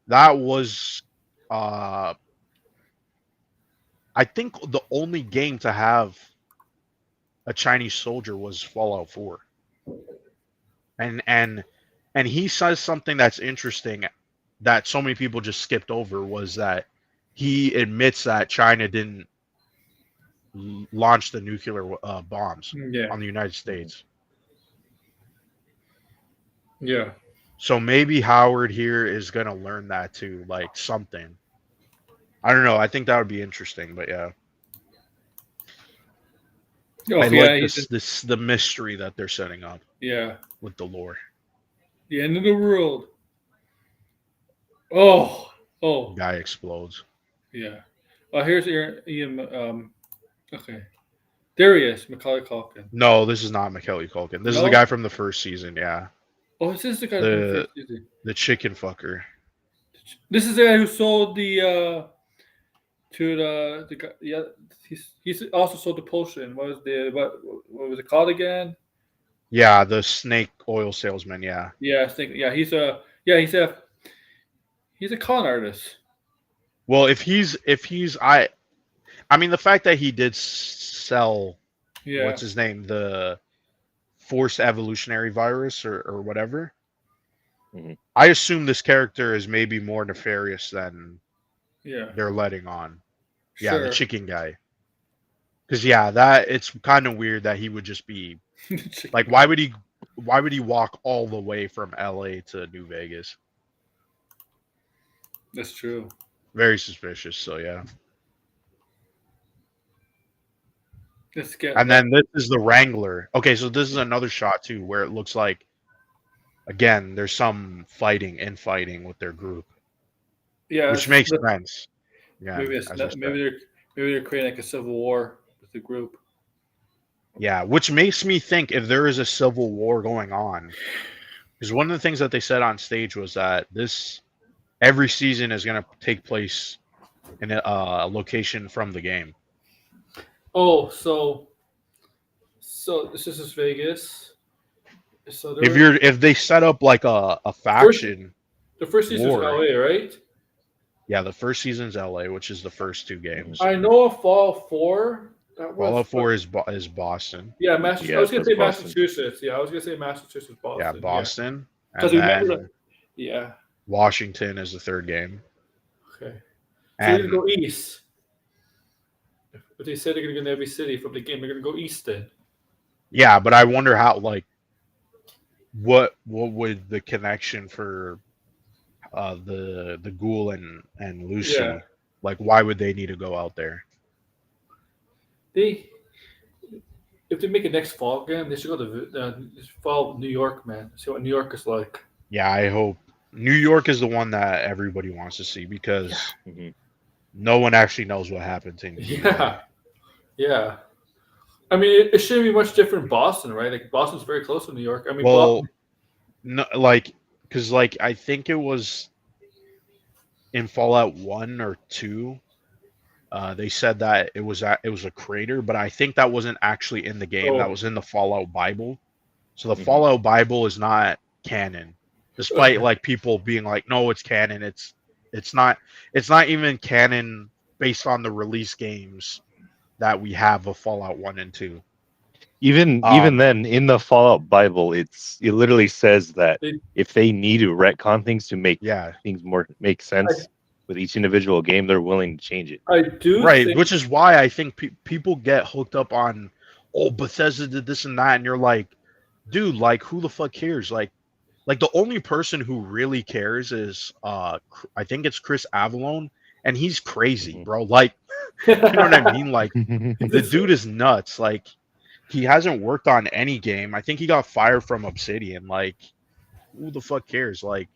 Speaker 2: was I think the only game to have a Chinese soldier was Fallout 4. And And he says something that's interesting that so many people just skipped over was that he admits that China didn't launch the nuclear bombs
Speaker 1: Yeah.
Speaker 2: on the United States.
Speaker 1: Yeah.
Speaker 2: So maybe Howard here is going to learn that too, like something. I don't know. I think that would be interesting, but yeah.
Speaker 1: Oh,
Speaker 2: I
Speaker 1: yeah.
Speaker 2: like the mystery that they're setting up
Speaker 1: Yeah.
Speaker 2: with the lore.
Speaker 1: The end of the world. Oh. Oh.
Speaker 2: Guy explodes.
Speaker 1: Yeah. Here's Ian. Okay. There he is, Macaulay Culkin.
Speaker 2: No, this is not Macaulay Culkin. This is the
Speaker 1: No?
Speaker 2: guy from the first season. Yeah,
Speaker 1: Oh, this is the guy
Speaker 2: The-
Speaker 1: from the first season.
Speaker 2: the chicken fucker.
Speaker 1: This is the guy who sold the to the guy. Yeah, he's also sold the potion. What was it called again?
Speaker 2: Yeah, the snake oil salesman. Yeah,
Speaker 1: Yeah, I think he's a con artist.
Speaker 2: well, if he's I mean the fact that he did sell
Speaker 1: Yeah.
Speaker 2: what's his name, the forced evolutionary virus or whatever.
Speaker 3: Mhm.
Speaker 2: I assume this character is maybe more nefarious than
Speaker 1: Yeah.
Speaker 2: they're letting on. Yeah,
Speaker 1: Sure.
Speaker 2: the chicken guy. Because yeah, that it's kind of weird that he would just be like, why would he walk all the way from LA to New Vegas?
Speaker 1: That's true.
Speaker 2: Very suspicious. So yeah.
Speaker 1: Let's get
Speaker 2: And then this is the Wrangler. Okay, so this is another shot too, where it looks like, again, there's some infighting with their group,
Speaker 1: yeah,
Speaker 2: which makes sense. Yeah,
Speaker 1: maybe
Speaker 2: as I said.
Speaker 1: maybe they're creating like a civil war with the group.
Speaker 2: Yeah, which makes me think if there is a civil war going on, because one of the things that they said on stage was that every season is going to take place in a location from the game.
Speaker 1: Oh, so this is Vegas. So
Speaker 2: If they set up like a faction,
Speaker 1: the first season is
Speaker 2: war.
Speaker 1: LA, right?
Speaker 2: yeah, the first season's LA, which is the first two games.
Speaker 1: I know of Fallout 4.
Speaker 2: Fallout 4 is Boston.
Speaker 1: Yeah, Massachusetts.
Speaker 3: Yeah,
Speaker 1: I was gonna
Speaker 3: that's
Speaker 1: say
Speaker 3: Boston.
Speaker 1: Massachusetts. Yeah, I was gonna say Massachusetts, Boston.
Speaker 2: Yeah, Boston.
Speaker 1: Because
Speaker 2: And
Speaker 1: remember,
Speaker 2: then
Speaker 1: yeah.
Speaker 2: Washington is the third game.
Speaker 1: Okay. So
Speaker 2: And
Speaker 1: they're gonna go east. But they said they're gonna go in every city from the game. They're gonna go east then.
Speaker 2: yeah, but I wonder how, like, what would the connection for the Ghoul and Lucy,
Speaker 1: Yeah.
Speaker 2: like, why would they need to go out there?
Speaker 1: If they make a next fall game, they should go to follow New York, man. See what New York is like.
Speaker 2: Yeah, I hope New York is the one that everybody wants to see because
Speaker 3: Mhm.
Speaker 2: no one actually knows what happened in New York.
Speaker 1: Yeah, yeah. I mean, it shouldn't be much different in Boston, right? Like Boston's very close to New York. I mean,
Speaker 2: Well,
Speaker 1: Boston,
Speaker 2: no, like, because like I think it was in Fallout 1 or 2. They said that it was a crater, but I think that wasn't actually in the game.
Speaker 1: Oh.
Speaker 2: That was in the Fallout Bible. So the
Speaker 3: Mhm.
Speaker 2: Fallout Bible is not canon, despite like people being like, "No, it's canon." It's not even canon based on the release games that we have of Fallout 1 and 2.
Speaker 3: Even then, in the Fallout Bible, it literally says that
Speaker 1: They-
Speaker 3: if they need to retcon things to make
Speaker 2: Yeah,
Speaker 3: things make sense with each individual game, they're willing to change it.
Speaker 1: I do
Speaker 2: right.
Speaker 1: think
Speaker 2: Which is why I think people get hooked up on, oh, Bethesda did this and that, and you're like, dude, like, who the fuck cares? Like the only person who really cares is I think it's Chris Avallone, and he's crazy,
Speaker 3: Mhm.
Speaker 2: bro. Like, you know what I mean? Like, the
Speaker 1: It's-
Speaker 2: dude is nuts. Like, he hasn't worked on any game. I think he got fired from Obsidian. Like, who the fuck cares? Like,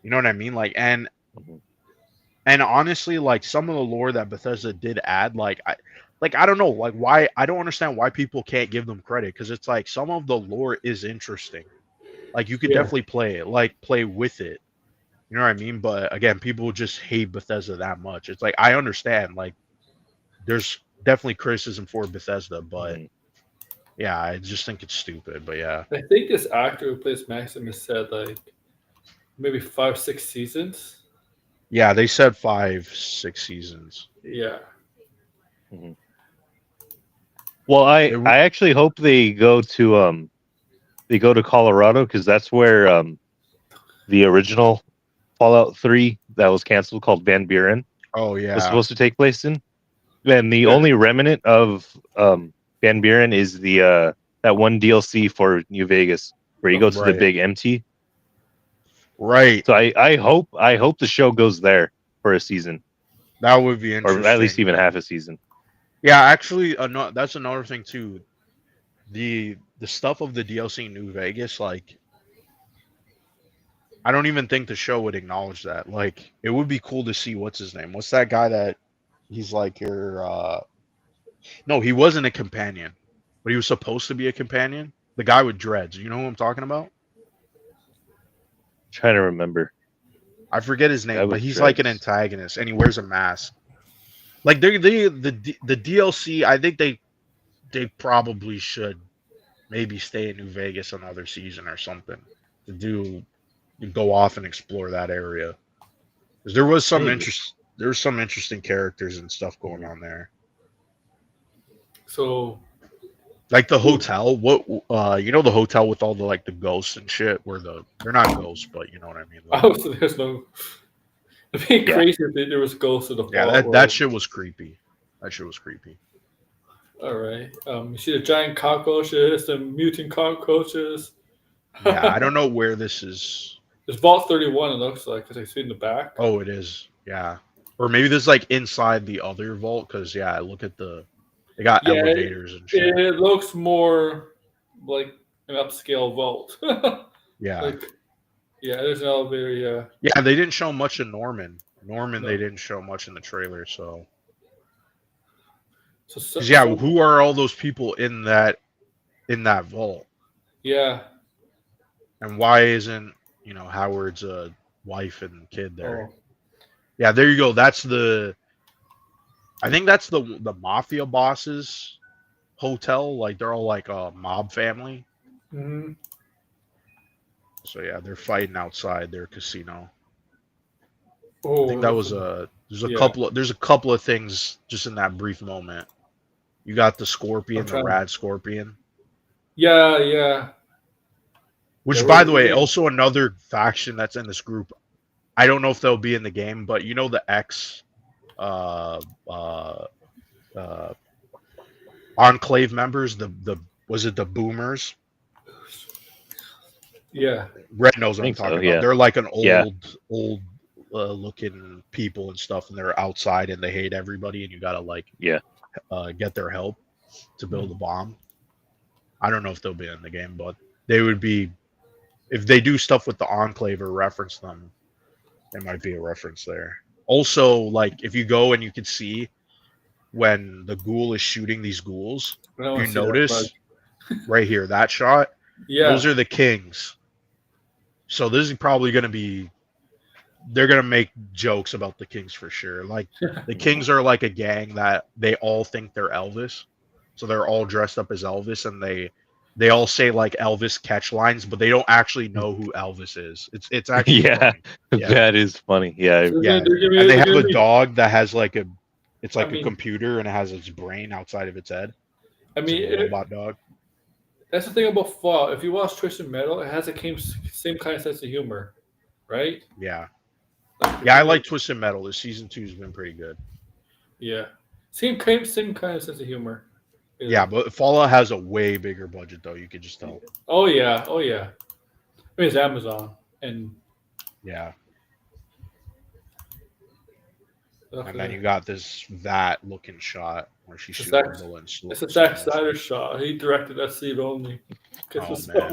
Speaker 2: you know what I mean? Like, and
Speaker 3: Mhm.
Speaker 2: honestly, like, some of the lore that Bethesda did add, like I don't know, like, why, I don't understand why people can't give them credit, because it's like some of the lore is interesting. Like, you could
Speaker 1: Yeah.
Speaker 2: definitely play it, like, play with it. You know what I mean? But again, people just hate Bethesda that much. It's like, I understand, like, there's definitely criticism for Bethesda, but
Speaker 3: Mhm.
Speaker 2: yeah, I just think it's stupid. But yeah,
Speaker 1: I think this actor who plays Maximus said like maybe 5-6 seasons.
Speaker 2: yeah, they said 5-6 seasons.
Speaker 1: Yeah.
Speaker 3: Well,
Speaker 2: It w-
Speaker 3: I actually hope they go to they go to Colorado because that's where the original Fallout 3 that was canceled called Van Buren
Speaker 2: Oh
Speaker 3: was
Speaker 2: yeah.
Speaker 3: supposed to take place in. And the
Speaker 1: Yeah.
Speaker 3: only remnant of Van Buren is the that one DLC for New Vegas where you go to the
Speaker 2: Right.
Speaker 3: big MT.
Speaker 2: Right.
Speaker 3: So I hope the show goes there for a season,
Speaker 2: That would be interesting.
Speaker 3: or at least even half a season.
Speaker 2: Yeah, actually, that's another thing too. The stuff of the DLC in New Vegas, like, I don't even think the show would acknowledge that. Like, it would be cool to see what's his name. What's that guy that he's like your? No, he wasn't a companion, but he was supposed to be a companion. The guy with dreads. You know who I'm talking about?
Speaker 3: Trying to remember.
Speaker 2: I forget his
Speaker 3: Guy
Speaker 2: name, but
Speaker 3: with
Speaker 2: he's like an
Speaker 3: dreads.
Speaker 2: antagonist, and he wears a mask. Like the DLC, I think they probably should maybe stay in New Vegas another season or something to go off and explore that area. Because there was some
Speaker 3: Maybe.
Speaker 2: there's some interesting characters and stuff going on there.
Speaker 1: So
Speaker 2: Like the hotel, the hotel with all the like the ghosts and shit, where they're not ghosts, but you know what I mean. Like,
Speaker 1: oh, so there's no. It'd be
Speaker 3: Yeah.
Speaker 1: crazy if there was ghosts in the
Speaker 2: yeah,
Speaker 1: vault.
Speaker 2: that shit was creepy. That shit was creepy.
Speaker 1: All right. You see the giant cockroaches, the mutant cockroaches.
Speaker 2: Yeah, I don't know where this is.
Speaker 1: It's Vault 31. It looks like because I see in the back.
Speaker 2: Oh, it is. Yeah, or maybe this is like inside the other vault. Because yeah, look at they got
Speaker 1: Yeah,
Speaker 2: elevators and shit.
Speaker 1: It looks more like an upscale vault.
Speaker 2: Yeah.
Speaker 1: Like, yeah, there's an elevator. Yeah.
Speaker 2: Yeah, they didn't show much of Norman. Norman,
Speaker 1: No.
Speaker 2: they didn't show much in the trailer. So,
Speaker 1: So
Speaker 2: 'cause, yeah, who are all those people in that vault?
Speaker 1: Yeah.
Speaker 2: And why isn't Howard's wife and kid there?
Speaker 1: Oh.
Speaker 2: Yeah, there you go. I think that's the mafia bosses' hotel. Like they're all like a mob family.
Speaker 1: Hmm.
Speaker 2: So yeah, they're fighting outside their casino.
Speaker 1: Oh.
Speaker 2: I think that was there's a couple of things just in that brief moment. You got the scorpion, the rad scorpion.
Speaker 1: Yeah, yeah.
Speaker 2: Which,
Speaker 1: Yeah,
Speaker 2: by the way, also another faction that's in this group. I don't know if they'll be in the game, but you know the X Enclave members, was it the Boomers?
Speaker 1: Yeah.
Speaker 2: Red knows what I'm
Speaker 3: think so,
Speaker 2: talking about.
Speaker 3: yeah.
Speaker 2: They're like an
Speaker 3: Yeah.
Speaker 2: old looking people and stuff, and they're outside and they hate everybody, and you gotta get their help to build a bomb. I don't know if they'll be in the game, but they would be if they do stuff with the Enclave or reference them. There might be a reference there. Also, like if you go and you can see when the ghoul is shooting these ghouls, you notice right here that shot.
Speaker 1: Yeah.
Speaker 2: Those are the kings. So this is probably going to be. They're going to make jokes about the kings for sure. Like the kings are like a gang that they all think they're Elvis, so they're all dressed up as Elvis, and they all say like Elvis catch lines, but they don't actually know who Elvis is. It's actually
Speaker 3: Yeah.
Speaker 2: funny. Yeah.
Speaker 3: That is funny. Yeah.
Speaker 2: Yeah, and they have a dog that has like a computer and it has its brain outside of its head.
Speaker 1: I mean,
Speaker 2: it's a robot dog.
Speaker 1: That's the thing about Fallout. If you watch Twisted Metal, it has the same kind of sense of humor, right?
Speaker 2: Yeah. Yeah, I like Twisted Metal. This season 2 has been pretty good.
Speaker 1: Yeah. Same kind of sense of humor.
Speaker 2: Yeah, but Fallout has a way bigger budget though. You could just tell.
Speaker 1: Oh yeah. Oh yeah. I mean, it's Amazon, and
Speaker 2: yeah.
Speaker 1: Okay.
Speaker 2: And then you got that looking shot where she's shooting the bullet.
Speaker 1: It's a Zack Snyder shot. He directed that scene only.
Speaker 2: Oh, man.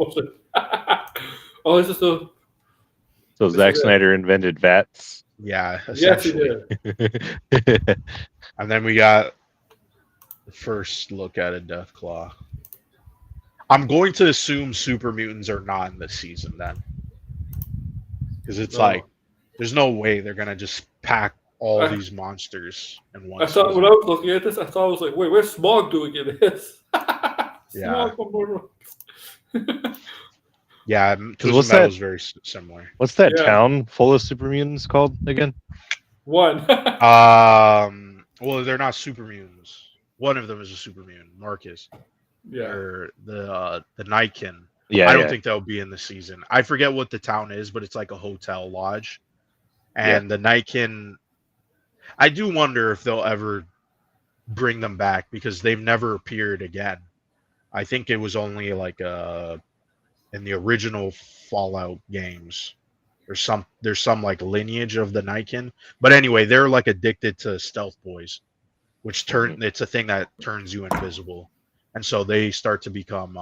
Speaker 1: Oh, this is so.
Speaker 3: So Zack Snyder invented VATS.
Speaker 2: Yeah,
Speaker 1: Yes, he
Speaker 2: essentially.
Speaker 1: did.
Speaker 2: And then we got the first look at a Deathclaw. I'm going to assume super mutants are not in this season then. Because it's like, there's no way they're going to just pack all these monsters in one season.
Speaker 1: When I was looking at this, I thought I was like, wait, where's Smog doing in this?
Speaker 2: Yeah.
Speaker 1: Smog.
Speaker 2: Yeah,
Speaker 3: what's
Speaker 2: that
Speaker 3: that?
Speaker 2: Was very similar.
Speaker 3: What's that town full of super mutants called again?
Speaker 1: One.
Speaker 2: Well, they're not super mutants. One of them is a super mutant, Marcus.
Speaker 1: Yeah.
Speaker 2: Or the Nightkin.
Speaker 3: Yeah,
Speaker 2: I don't
Speaker 3: yeah.
Speaker 2: think that'll be in the season. I forget what the town is, but it's like a hotel lodge.
Speaker 3: Yeah.
Speaker 2: And the Nightkin, I do wonder if they'll ever bring them back because they've never appeared again. I think it was only like in the original Fallout games. There's some like lineage of the Nightkin. But anyway, they're like addicted to stealth boys, which it's a thing that turns you invisible. And so they start to become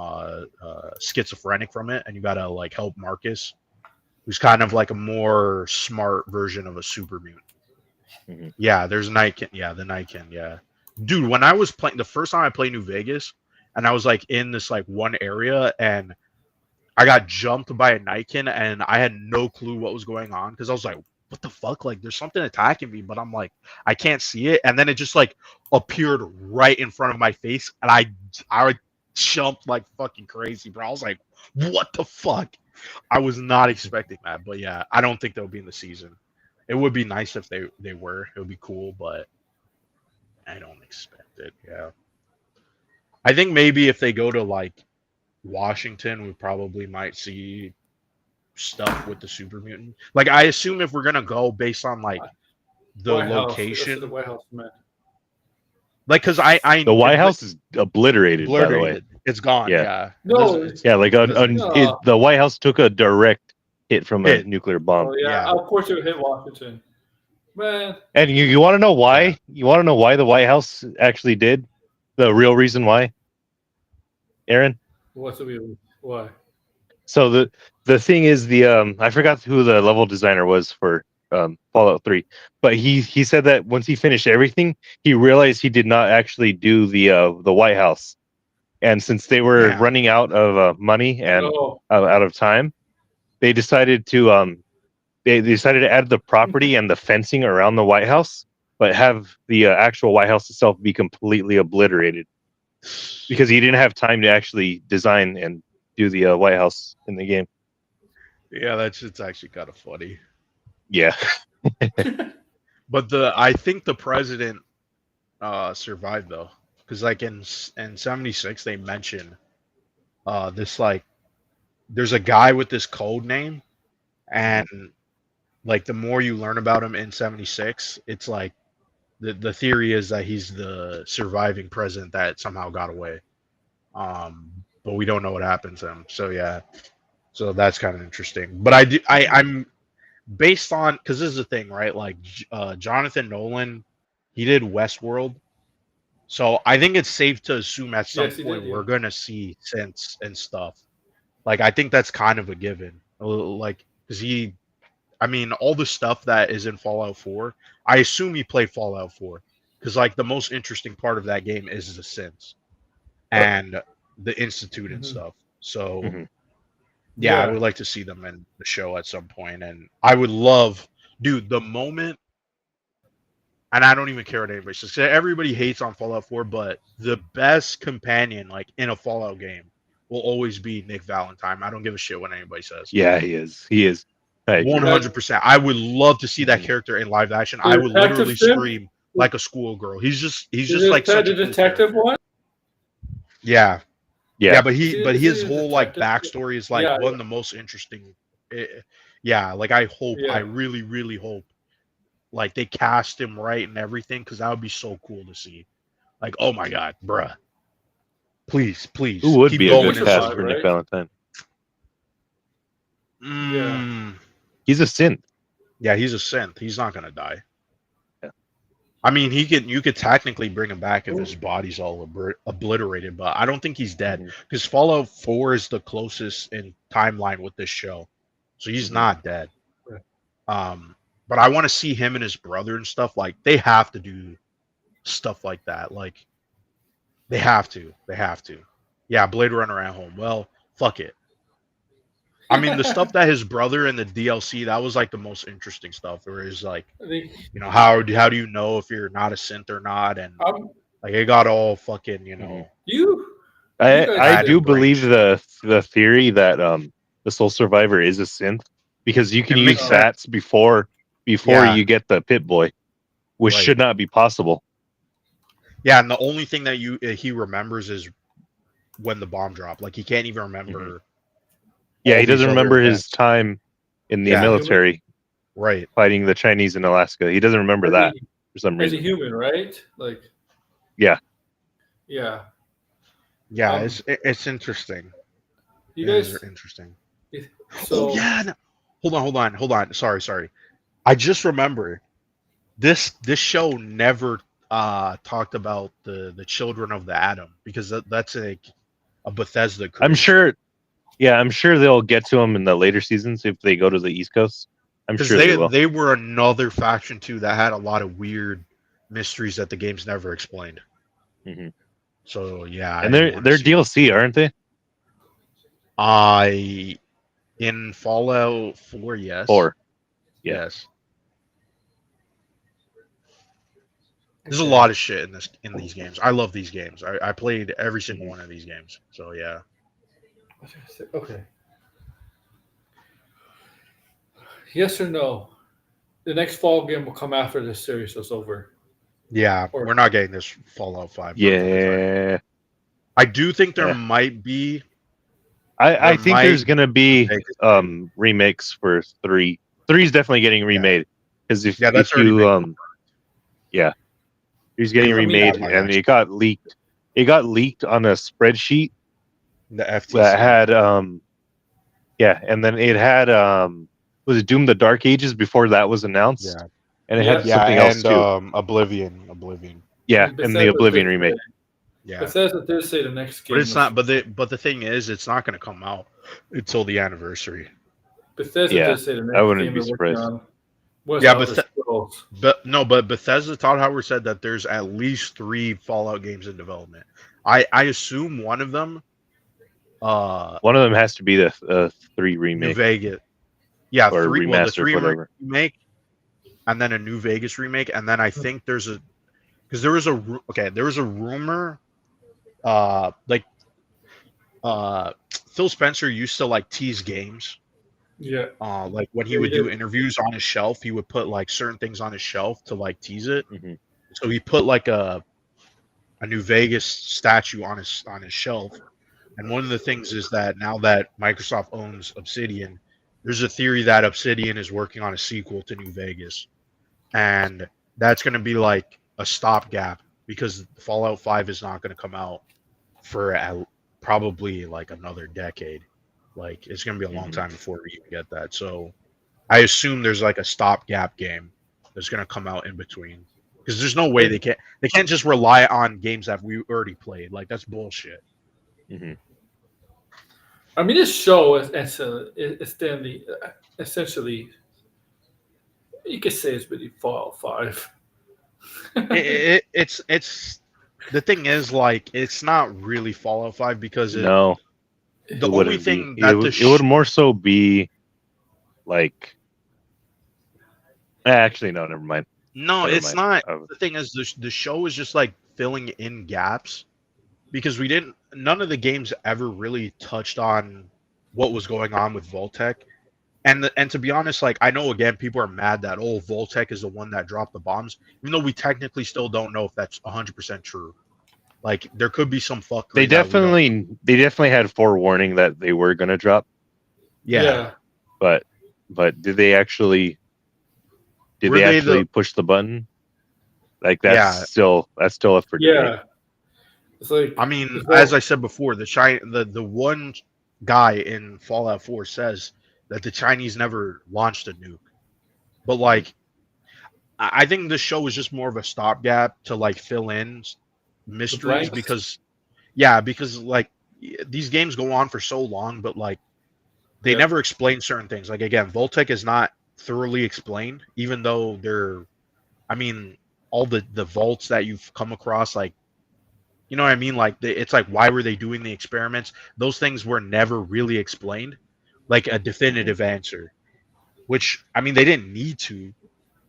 Speaker 2: schizophrenic from it, and you gotta like help Marcus, who's kind of like a more smart version of a super mutant.
Speaker 3: Mhm.
Speaker 2: Yeah, there's Nightkin. Yeah, the Nightkin. Yeah, dude. When I was playing the first time I played New Vegas, and I was like in this like one area, and I got jumped by a Nightkin, and I had no clue what was going on because I was like, "What the fuck? Like, there's something attacking me," but I'm like, I can't see it, and then it just like appeared right in front of my face, and I jumped like fucking crazy, bro. I was like, "What the fuck?" I was not expecting that, but yeah, I don't think they'll be in the season. It would be nice if they were. It would be cool, but I don't expect it. Yeah, I think maybe if they go to like Washington, we probably might see stuff with the super mutant. Like I assume if we're gonna go based on like the
Speaker 1: White House. This is
Speaker 2: location,
Speaker 1: the White House, man.
Speaker 2: like because I
Speaker 3: The White House is obliterated, by the way.
Speaker 2: obliterated. It's gone.
Speaker 3: Yeah.
Speaker 2: Yeah.
Speaker 1: No,
Speaker 2: Doesn't-
Speaker 3: Yeah, like
Speaker 1: No.
Speaker 3: the White House took a direct hit from a
Speaker 2: Hit.
Speaker 3: nuclear bomb.
Speaker 1: Oh, yeah,
Speaker 2: Yeah.
Speaker 1: of course it would hit Washington. Man,
Speaker 3: And you want to know why?
Speaker 2: Yeah.
Speaker 3: You want to know why the White House actually did? The real reason why? Aaron?
Speaker 1: what's the real? Why?
Speaker 3: So the thing is I forgot who the level designer was for Fallout 3, but he said that once he finished everything, he realized he did not actually do the White House, and since they were
Speaker 2: Yeah.
Speaker 3: running out of money and
Speaker 1: Oh,
Speaker 3: out of time, they decided to they decided to add the property and the fencing around the White House, but have the actual White House itself be completely obliterated because he didn't have time to actually design and do the White House in the game.
Speaker 2: Yeah, it's actually kind of funny.
Speaker 3: Yeah.
Speaker 2: But I think the president survived though, because like in '76 they mention this like there's a guy with this code name, and like the more you learn about him in '76, it's like the theory is that he's the surviving president that somehow got away, but we don't know what happened to him. So yeah, so that's kind of interesting. But I'm based on because this is the thing, right? Like Jonathan Nolan, he did Westworld, so I think it's safe to assume at some
Speaker 1: Yes, he
Speaker 2: point
Speaker 1: did,
Speaker 2: we're
Speaker 1: yeah.
Speaker 2: gonna see Sense and stuff. Like I think that's kind of a given. Like because I mean, all the stuff that is in Fallout 4, I assume he played Fallout 4 because like the most interesting part of that game is the Synths and the Institute and
Speaker 1: Mhm.
Speaker 2: stuff. So
Speaker 3: Mhm.
Speaker 2: yeah, I
Speaker 1: Yeah.
Speaker 2: would like to see them in the show at some point, and I would love, dude, the moment. And I don't even care what anybody says. Everybody hates on Fallout 4, but the best companion like in a Fallout game will always be Nick Valentine. I don't give a shit what anybody says.
Speaker 3: Yeah, he is. He is. I agree.
Speaker 2: 100%. I would love to see that character in live action. I would
Speaker 1: Detective
Speaker 2: literally
Speaker 1: Sim?
Speaker 2: scream like a schoolgirl. He's just
Speaker 1: The
Speaker 2: like such a
Speaker 1: the
Speaker 2: cool
Speaker 1: detective
Speaker 2: character.
Speaker 1: one.
Speaker 2: Yeah.
Speaker 3: Yeah.
Speaker 2: Yeah, but
Speaker 1: See,
Speaker 2: his
Speaker 1: the
Speaker 2: whole like
Speaker 1: detective-
Speaker 2: backstory is like
Speaker 1: Yeah,
Speaker 2: one of the most interesting. Yeah, like I
Speaker 1: Yeah.
Speaker 2: really, really hope like they cast him right and everything because that would be so cool to see. Like, oh my god, bruh. Please.
Speaker 3: Who would
Speaker 2: keep
Speaker 3: be a
Speaker 2: going
Speaker 3: good
Speaker 2: and
Speaker 3: cast
Speaker 2: stuff.
Speaker 3: for Nick
Speaker 1: right?
Speaker 3: Valentine?
Speaker 2: Mm,
Speaker 3: He's a synth.
Speaker 2: yeah, he's a synth. He's not gonna die.
Speaker 3: Yeah.
Speaker 2: I mean, you could technically bring him back if his body's all obliterated, but I don't think he's dead
Speaker 3: Mhm.
Speaker 2: because Fallout 4 is the closest in timeline with this show, so he's
Speaker 3: Mhm.
Speaker 2: not dead.
Speaker 1: Right.
Speaker 2: But I want to see him and his brother and stuff. Like they have to do stuff like that. Like they have to. Yeah, Blade Runner at home. Well, fuck it. I mean, the stuff that his brother in the DLC, that was like the most interesting stuff. Where it's like,
Speaker 1: I think
Speaker 2: you know, how do you know if you're not a synth or not? And like it got all fucking, you know.
Speaker 1: you.
Speaker 3: I
Speaker 2: guys-
Speaker 3: do believe
Speaker 2: Branch.
Speaker 3: the theory that the Soul Survivor is a synth because you can
Speaker 2: It
Speaker 3: use
Speaker 2: makes sense.
Speaker 3: sats before
Speaker 2: Yeah.
Speaker 3: you get the Pit Boy, which
Speaker 2: Right.
Speaker 3: should not be possible.
Speaker 2: Yeah, and the only thing that he remembers is when the bomb dropped. Like he can't even remember
Speaker 3: Yeah,
Speaker 2: all
Speaker 3: he
Speaker 2: these
Speaker 3: doesn't
Speaker 2: other
Speaker 3: remember his
Speaker 2: events.
Speaker 3: time in the
Speaker 2: Yeah.
Speaker 3: military
Speaker 2: Right.
Speaker 3: fighting the Chinese in Alaska. He doesn't remember that for some
Speaker 1: As a
Speaker 3: reason.
Speaker 1: human, right? Like,
Speaker 3: Yeah.
Speaker 1: yeah.
Speaker 2: Yeah,
Speaker 1: Um,
Speaker 2: it's interesting.
Speaker 1: You
Speaker 2: It is
Speaker 1: guys.
Speaker 2: interesting.
Speaker 1: So
Speaker 2: Oh yeah. No. Hold on. Sorry. I just remember this show never talked about the children of the atom because that's a Bethesda
Speaker 3: I'm
Speaker 2: creation.
Speaker 3: sure. Yeah, I'm sure they'll get to him in the later seasons if they go to the East Coast. I'm
Speaker 2: Because
Speaker 3: sure they will.
Speaker 2: they were another faction too that had a lot of weird mysteries that the games never explained.
Speaker 3: Mhm.
Speaker 2: So yeah,
Speaker 3: And
Speaker 2: I
Speaker 3: they're
Speaker 2: want to see
Speaker 3: DLC, aren't they?
Speaker 2: I in Fallout 4, yes.
Speaker 3: 4. Yeah.
Speaker 2: Yes. There's a lot of shit in these games. I love these games. I played every single
Speaker 3: Mhm.
Speaker 2: one of these games. So yeah.
Speaker 1: Okay. Yes or no? The next fall game will come after this series is over.
Speaker 2: Yeah,
Speaker 1: Or-
Speaker 2: we're not getting this Fallout 5.
Speaker 3: Yeah.
Speaker 2: I do think there
Speaker 3: Yeah.
Speaker 2: might be
Speaker 3: I
Speaker 2: There
Speaker 3: think there's
Speaker 2: might
Speaker 3: gonna be
Speaker 2: Vegas
Speaker 3: remakes for 3. 3 is definitely getting remade. Because
Speaker 2: Yeah, that's
Speaker 3: if
Speaker 2: already
Speaker 3: you
Speaker 2: been
Speaker 3: yeah. He's getting
Speaker 2: looked
Speaker 3: remade
Speaker 2: at my
Speaker 3: and
Speaker 2: Xbox.
Speaker 3: it got leaked. It got leaked on a spreadsheet
Speaker 2: the FTC.
Speaker 3: that had and then it had was it Doom the Dark Ages before that was announced?
Speaker 2: Yeah.
Speaker 3: And it
Speaker 1: Yeah.
Speaker 3: had something else too.
Speaker 2: Oblivion.
Speaker 3: Yeah,
Speaker 1: And
Speaker 3: and the
Speaker 1: Bethesda
Speaker 3: Oblivion
Speaker 1: did
Speaker 3: remake.
Speaker 2: Yeah.
Speaker 1: Bethesda did say the next game.
Speaker 2: But it's not but the thing is it's not going to come out until the anniversary.
Speaker 1: Bethesda
Speaker 3: Yeah,
Speaker 1: did say the
Speaker 3: I
Speaker 1: next
Speaker 3: wouldn't
Speaker 1: game
Speaker 3: be
Speaker 1: they're working
Speaker 3: surprised.
Speaker 1: on was
Speaker 2: Yeah,
Speaker 1: Elder Scrolls.
Speaker 2: But Bethesda Todd Howard said that there's at least 3 Fallout games in development. I assume one of them
Speaker 3: One of them has to be the 3
Speaker 2: New
Speaker 3: remake
Speaker 2: Vegas. Yeah,
Speaker 3: or
Speaker 2: 3 well the
Speaker 3: remastered,
Speaker 2: 3
Speaker 3: whatever.
Speaker 2: remake and then a New Vegas remake and then I think there was a rumor like Phil Spencer used to like tease games.
Speaker 1: Yeah.
Speaker 2: Like when he
Speaker 1: Yeah, he
Speaker 2: would do
Speaker 1: did.
Speaker 2: interviews on his shelf, he would put like certain things on his shelf to like tease it.
Speaker 3: Hmm.
Speaker 2: So he put like a New Vegas statue on his shelf. And one of the things is that now that Microsoft owns Obsidian, there's a theory that Obsidian is working on a sequel to New Vegas. And that's going to be like a stopgap because Fallout 5 is not going to come out for probably like another decade. Like it's going to be a long time before we even get that. So I assume there's like a stopgap game that's going to come out in between because there's no way they can't just rely on games that we already played. Like that's bullshit.
Speaker 3: Hmm.
Speaker 1: I mean, this show is essentially, you could say it's really Fallout 5.
Speaker 2: It's the thing is like it's not really Fallout 5 because
Speaker 3: No,
Speaker 2: the
Speaker 3: it
Speaker 2: only
Speaker 3: wouldn't
Speaker 2: thing
Speaker 3: be.
Speaker 2: that
Speaker 3: It would more so be like. Actually, no, never mind.
Speaker 2: no,
Speaker 3: Never
Speaker 2: it's
Speaker 3: mind.
Speaker 2: not. The thing is the show is just like filling in gaps because none of the games ever really touched on what was going on with Voltec. And to be honest, like I know again people are mad that Voltec is the one that dropped the bombs, even though we technically still don't know if that's 100% true. Like there could be some fuckery.
Speaker 3: They definitely had forewarning that they were gonna drop.
Speaker 2: Yeah.
Speaker 3: But did they actually push the button? Like that's still up for debate.
Speaker 1: Yeah. It's like
Speaker 2: I mean, as I said before, the one guy in Fallout 4 says that the Chinese never launched a nuke. But like I think this show is just more of a stopgap to like fill in mysteries because like these games go on for so long, but like they never explain certain things. Like again, Voltec is not thoroughly explained, even though all the vaults that you've come across, like you know what I mean? Like it's like why were they doing the experiments? Those things were never really explained, like a definitive answer. Which I mean, they didn't need to,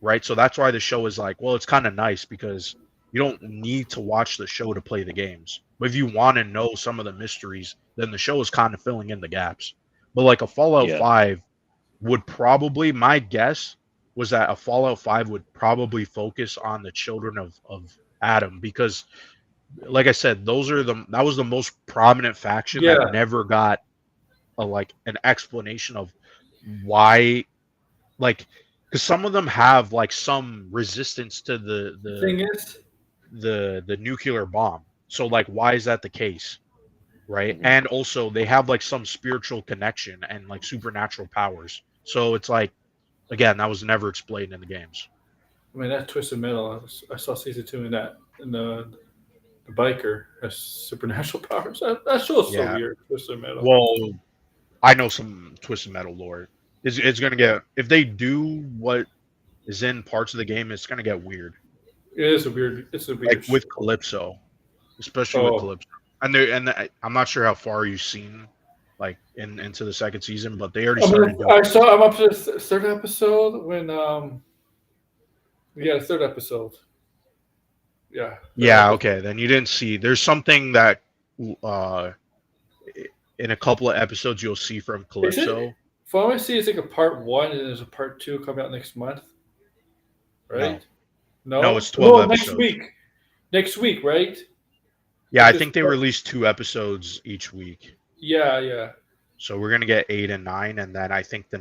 Speaker 2: right? So that's why the show is like, well, it's kind of nice because you don't need to watch the show to play the games. But if you want to know some of the mysteries, then the show is kind of filling in the gaps. But like a Fallout 5 would probably, my guess was that a Fallout 5 would probably focus on the children of Adam because, like I said, that was the most prominent faction that never got like an explanation of why, like, because some of them have like some resistance to
Speaker 1: The thing is,
Speaker 2: the nuclear bomb. So like, why is that the case? Right. And also they have like some spiritual connection and like supernatural powers. So it's like, again, that was never explained in the games.
Speaker 1: I mean, that Twisted Metal, I saw season 2 in that, in the biker has supernatural powers. That show is so
Speaker 2: Yeah.
Speaker 1: weird, Twisted Metal.
Speaker 2: Well, I know some Twisted Metal lore. It's gonna get, if they do what is in parts of the game, it's gonna get weird.
Speaker 1: It is a weird. It's a weird.
Speaker 2: Like with Calypso, especially with Calypso. I'm not sure how far you've seen, like into the second season, but they already started.
Speaker 1: I'm up to the third episode when the third episode. Yeah.
Speaker 2: Yeah. Okay. Then you didn't see. There's something that in a couple of episodes you'll see from Calypso.
Speaker 1: From what I see, it's like a part 1 and there's a part 2 coming out next month. Right?
Speaker 2: No, it's 12 episodes.
Speaker 1: Next week. Next week, right?
Speaker 2: Yeah, I think they release 2 episodes each week.
Speaker 1: Yeah.
Speaker 2: So we're gonna get 8 and 9, and then I think the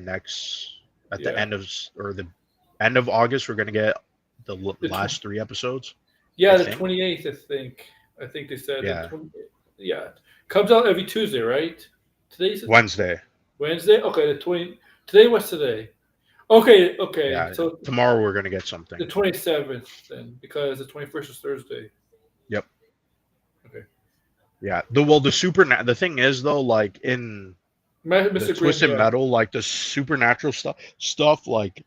Speaker 2: end of August we're gonna get the last 3 episodes.
Speaker 1: Yeah, the 28th, I think. I think they said.
Speaker 2: Yeah.
Speaker 1: Comes out every Tuesday, right? Today's
Speaker 2: Wednesday.
Speaker 1: Wednesday. Okay, Today was today. Okay.
Speaker 2: Yeah,
Speaker 1: so
Speaker 2: tomorrow we're gonna get something.
Speaker 1: The 27th, then, because the 21st is Thursday.
Speaker 2: Yep.
Speaker 1: Okay.
Speaker 2: Yeah. The thing is though, like in the Twisted Metal, like the supernatural stuff, like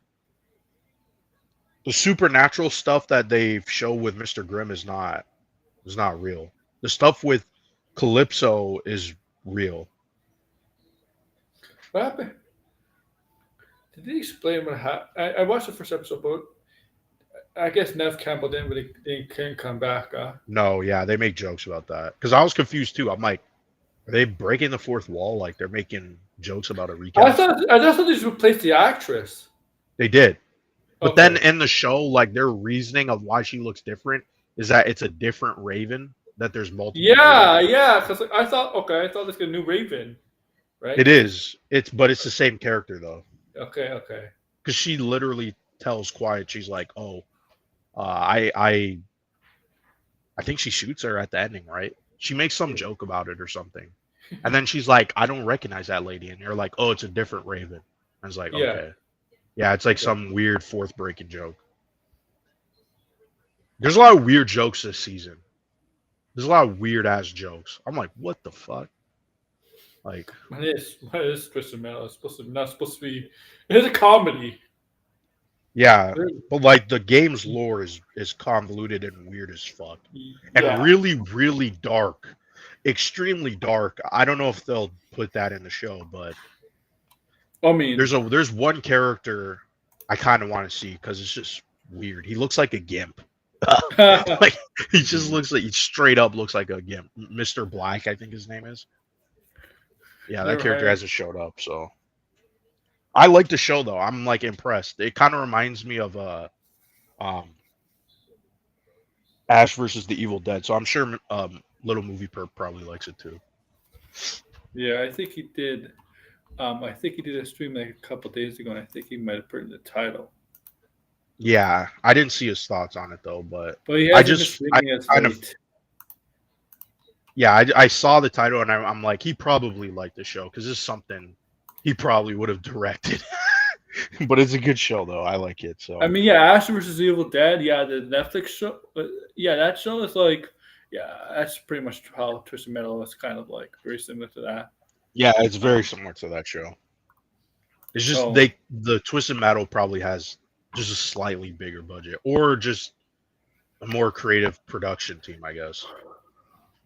Speaker 2: the supernatural stuff that they show with Mr. Grimm is not real. The stuff with Calypso is real.
Speaker 1: What happened? Did they explain what happened? I watched the first episode, but I guess Nev Campbell didn't come back.
Speaker 2: No, yeah, they make jokes about that. Because I was confused too. I'm like, are they breaking the fourth wall? Like they're making jokes about a recap?
Speaker 1: I thought they just replaced the actress.
Speaker 2: They did. But then in the show, like their reasoning of why she looks different is that it's a different Raven, that there's multiple.
Speaker 1: Yeah, because I thought it's a new Raven, right?
Speaker 2: It is. But it's the same character though.
Speaker 1: Okay.
Speaker 2: Because she literally tells Quiet, she's like, "Oh, I think she shoots her at the ending, right? She makes some joke about it or something, and then she's like, I don't recognize that lady, and you're like, oh, it's a different Raven. I was like, okay, yeah, it's like some weird fourth breaking joke. There's a lot of weird jokes this season. There's a lot of weird ass jokes. I'm like, what the fuck? Like,
Speaker 1: what is Twisted Metal? It's not supposed to be. It's a comedy.
Speaker 2: Yeah, but like the game's lore is convoluted and weird as fuck, and really, really dark, extremely dark. I don't know if they'll put that in the show, but
Speaker 1: I mean,
Speaker 2: there's one character I kind of want to see because it's just weird. He looks like a gimp. Like he just looks like, he straight up looks like a gimp. Mr. Black, I think his name is. Yeah, that character hasn't showed up, so I like the show though. I'm like impressed. It kind of reminds me of Ash versus the Evil Dead. So I'm sure Little Movie Perp probably likes it too.
Speaker 1: Yeah, I think he did. I think he did a stream like a couple days ago, and I think he might have put in the title.
Speaker 2: Yeah, I didn't see his thoughts on it though, but
Speaker 1: I
Speaker 2: saw the title and I'm like, he probably liked the show because it's something he probably would have directed. But it's a good show though. I like it. So
Speaker 1: I mean, yeah, Ash versus Evil Dead. Yeah, the Netflix show. But yeah, that show is like, that's pretty much how Twisted Metal is kind of like very similar to that.
Speaker 2: Yeah, it's very similar to that show. It's just the Twisted Metal probably has just a slightly bigger budget or just a more creative production team, I guess.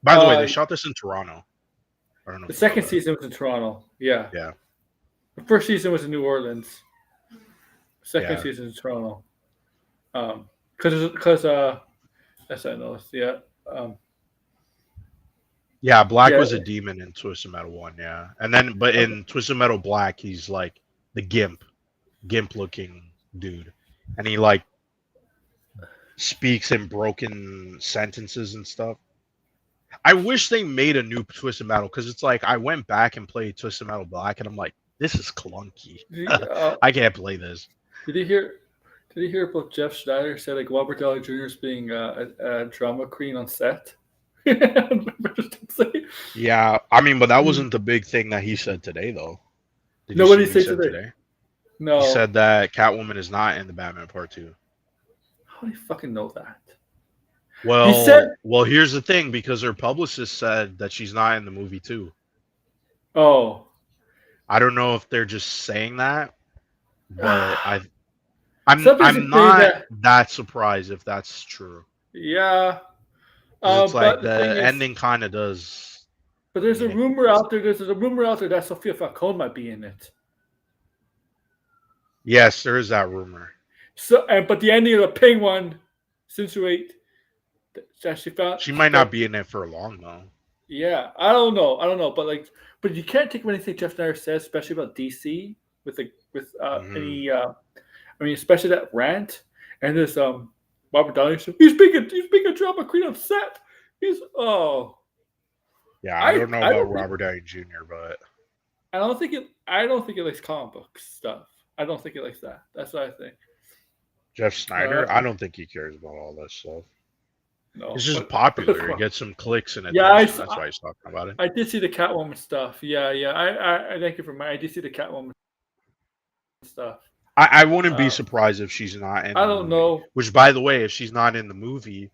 Speaker 2: By the way, they shot this in Toronto. I don't know.
Speaker 1: The second season was in Toronto. Yeah.
Speaker 2: Yeah.
Speaker 1: The first season was in New Orleans. Second season in Toronto. Because that's I noticed. Yeah.
Speaker 2: Yeah, Black was a demon in Twisted Metal 1, yeah. And then but in Twisted Metal Black, he's like the gimp looking dude. And he like speaks in broken sentences and stuff. I wish they made a new Twisted Metal because it's like I went back and played Twisted Metal Black and I'm like, this is clunky. I can't play this.
Speaker 1: Did you hear? Did you hear about Jeff Schneider said like Robert Downey Jr. is being a drama queen on set?
Speaker 2: Yeah, I mean, but that wasn't the big thing that he said today, though. Did
Speaker 1: No,
Speaker 2: you
Speaker 1: what
Speaker 2: see
Speaker 1: did he say today? No.
Speaker 2: He said that Catwoman is not in the Batman Part 2.
Speaker 1: How do you fucking know that?
Speaker 2: Well,
Speaker 1: He said-
Speaker 2: well, here's the thing, because her publicist said that she's not in the movie too.
Speaker 1: Oh,
Speaker 2: I don't know if they're just saying that, but I'm
Speaker 1: Some people say
Speaker 2: not that surprised if that's true.
Speaker 1: yeah.
Speaker 2: 'Cause it's like
Speaker 1: but
Speaker 2: the
Speaker 1: thing is-
Speaker 2: ending kind of does.
Speaker 1: But there's a rumor out there. There's a rumor out there that Sofia Falcone might be in it.
Speaker 2: Yes, there is that rumor.
Speaker 1: So, but the ending of the Ping one insinuate that she found
Speaker 2: She might not be in it for long though.
Speaker 1: Yeah, I don't know, but you can't take anything Jeff Snyder says, especially about DC, with any. I mean, especially that rant and this Robert Downey said he's being a drama queen on set.
Speaker 2: Yeah, I don't know about
Speaker 1: don't
Speaker 2: Robert Downey Jr., but
Speaker 1: I don't think it likes comic book stuff. I don't think it likes that. That's what I think.
Speaker 2: Jeff Snyder, I don't think he cares about all that stuff.
Speaker 1: No,
Speaker 2: It's just popular. He gets some clicks and
Speaker 1: Yeah,
Speaker 2: attention. That's why he's talking about it.
Speaker 1: I did see the Catwoman stuff. Yeah. I thank you for my. I did see the Catwoman stuff.
Speaker 2: I wouldn't be surprised if she's not in.
Speaker 1: I don't know.
Speaker 2: Which, by the way, if she's not in the movie,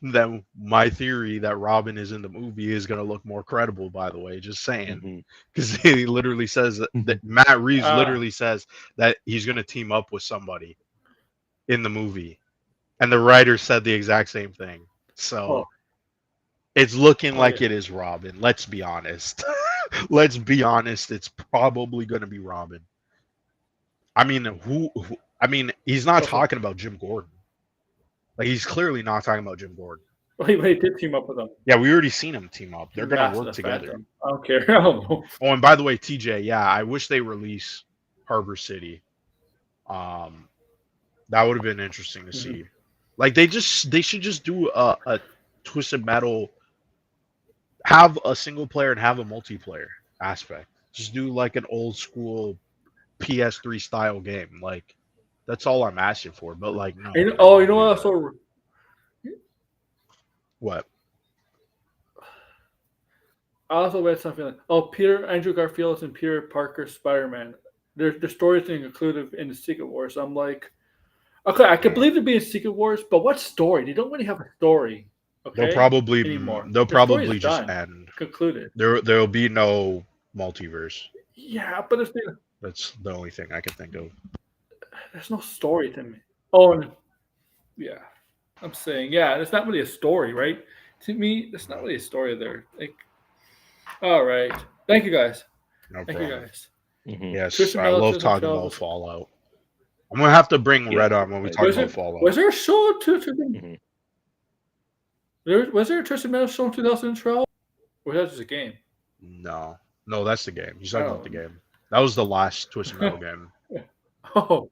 Speaker 2: then my theory that Robin is in the movie is going to look more credible. By the way, just saying, because he literally says that Matt Reeves literally says that he's going to team up with somebody in the movie, and the writer said the exact same thing. So it's looking like it is Robin. Let's be honest. Let's be honest. It's probably going to be Robin. I mean, who? I mean, he's not talking about Jim Gordon. Like, he's clearly not talking about Jim Gordon.
Speaker 1: Well, he did team up with him.
Speaker 2: Yeah, we already seen him team up. They're gonna work together.
Speaker 1: Phantom. I don't care. I don't know.
Speaker 2: Oh, and by the way, TJ, yeah, I wish they release Harbor City. That would have been interesting to see. Like, they should just do a Twisted Metal, have a single player and have a multiplayer aspect. Just do like an old school PS3 style game. Like, that's all I'm asking for. But like, no.
Speaker 1: You know what? Also,
Speaker 2: what?
Speaker 1: I also read something like, Andrew Garfield and Peter Parker Spider-Man. Their stories being included in the Secret Wars. I'm like, okay, I can believe there being Secret Wars, but what story? They don't really have a story. Okay,
Speaker 2: They'll probably
Speaker 1: anymore.
Speaker 2: They'll
Speaker 1: Their story
Speaker 2: probably
Speaker 1: is
Speaker 2: just
Speaker 1: done,
Speaker 2: end.
Speaker 1: concluded.
Speaker 2: There'll be no multiverse.
Speaker 1: Yeah, but
Speaker 2: That's the only thing I can think of.
Speaker 1: there's no story to me. Oh, and yeah, I'm saying it's not really a story, right? To me, there's not really a story there. Like, all right, thank you guys.
Speaker 2: No
Speaker 1: Thank
Speaker 2: problem.
Speaker 1: you guys.
Speaker 2: Yes,
Speaker 1: Twisted
Speaker 2: I
Speaker 1: Metal
Speaker 2: love
Speaker 1: 2012
Speaker 2: talking about Fallout. I'm gonna have to bring Red on when we talk
Speaker 1: Was
Speaker 2: about
Speaker 1: it-
Speaker 2: Fallout.
Speaker 1: Was there a show was there a Twisted Metal show in 2012? Or was that just a game?
Speaker 2: No, that's the game. He's talking about the
Speaker 1: Oh.
Speaker 2: game. That was the last Twisted Metal game.
Speaker 1: Oh,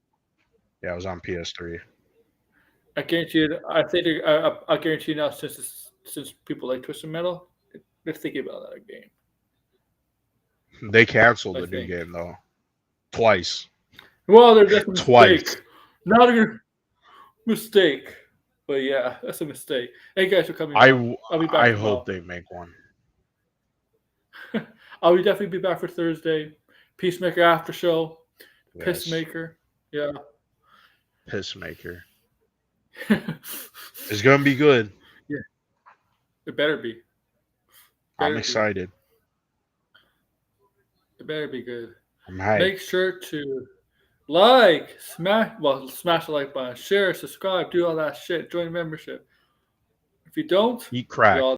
Speaker 2: Yeah, it was on PS3.
Speaker 1: I guarantee you. I think I guarantee you now, since people like Twisted Metal, they're thinking about that game.
Speaker 2: They canceled
Speaker 1: I
Speaker 2: the new
Speaker 1: think.
Speaker 2: game though, twice.
Speaker 1: Well, that's a mistake.
Speaker 2: Twice.
Speaker 1: Not a good mistake, but yeah, that's a mistake. Hey guys for coming. I'll be back.
Speaker 2: I
Speaker 1: tomorrow.
Speaker 2: hope they make one.
Speaker 1: I'll definitely be back for Thursday. Peacemaker after show.
Speaker 2: Yes.
Speaker 1: Pissmaker. Yeah.
Speaker 2: Pissmaker. It's gonna be good.
Speaker 1: It better be.
Speaker 2: I'm
Speaker 1: be.
Speaker 2: excited.
Speaker 1: It better be good.
Speaker 2: I'm hyped.
Speaker 1: Make sure to smash the like button, share, subscribe, do all that shit, join membership. If you don't,
Speaker 2: Eat crack.
Speaker 1: y'all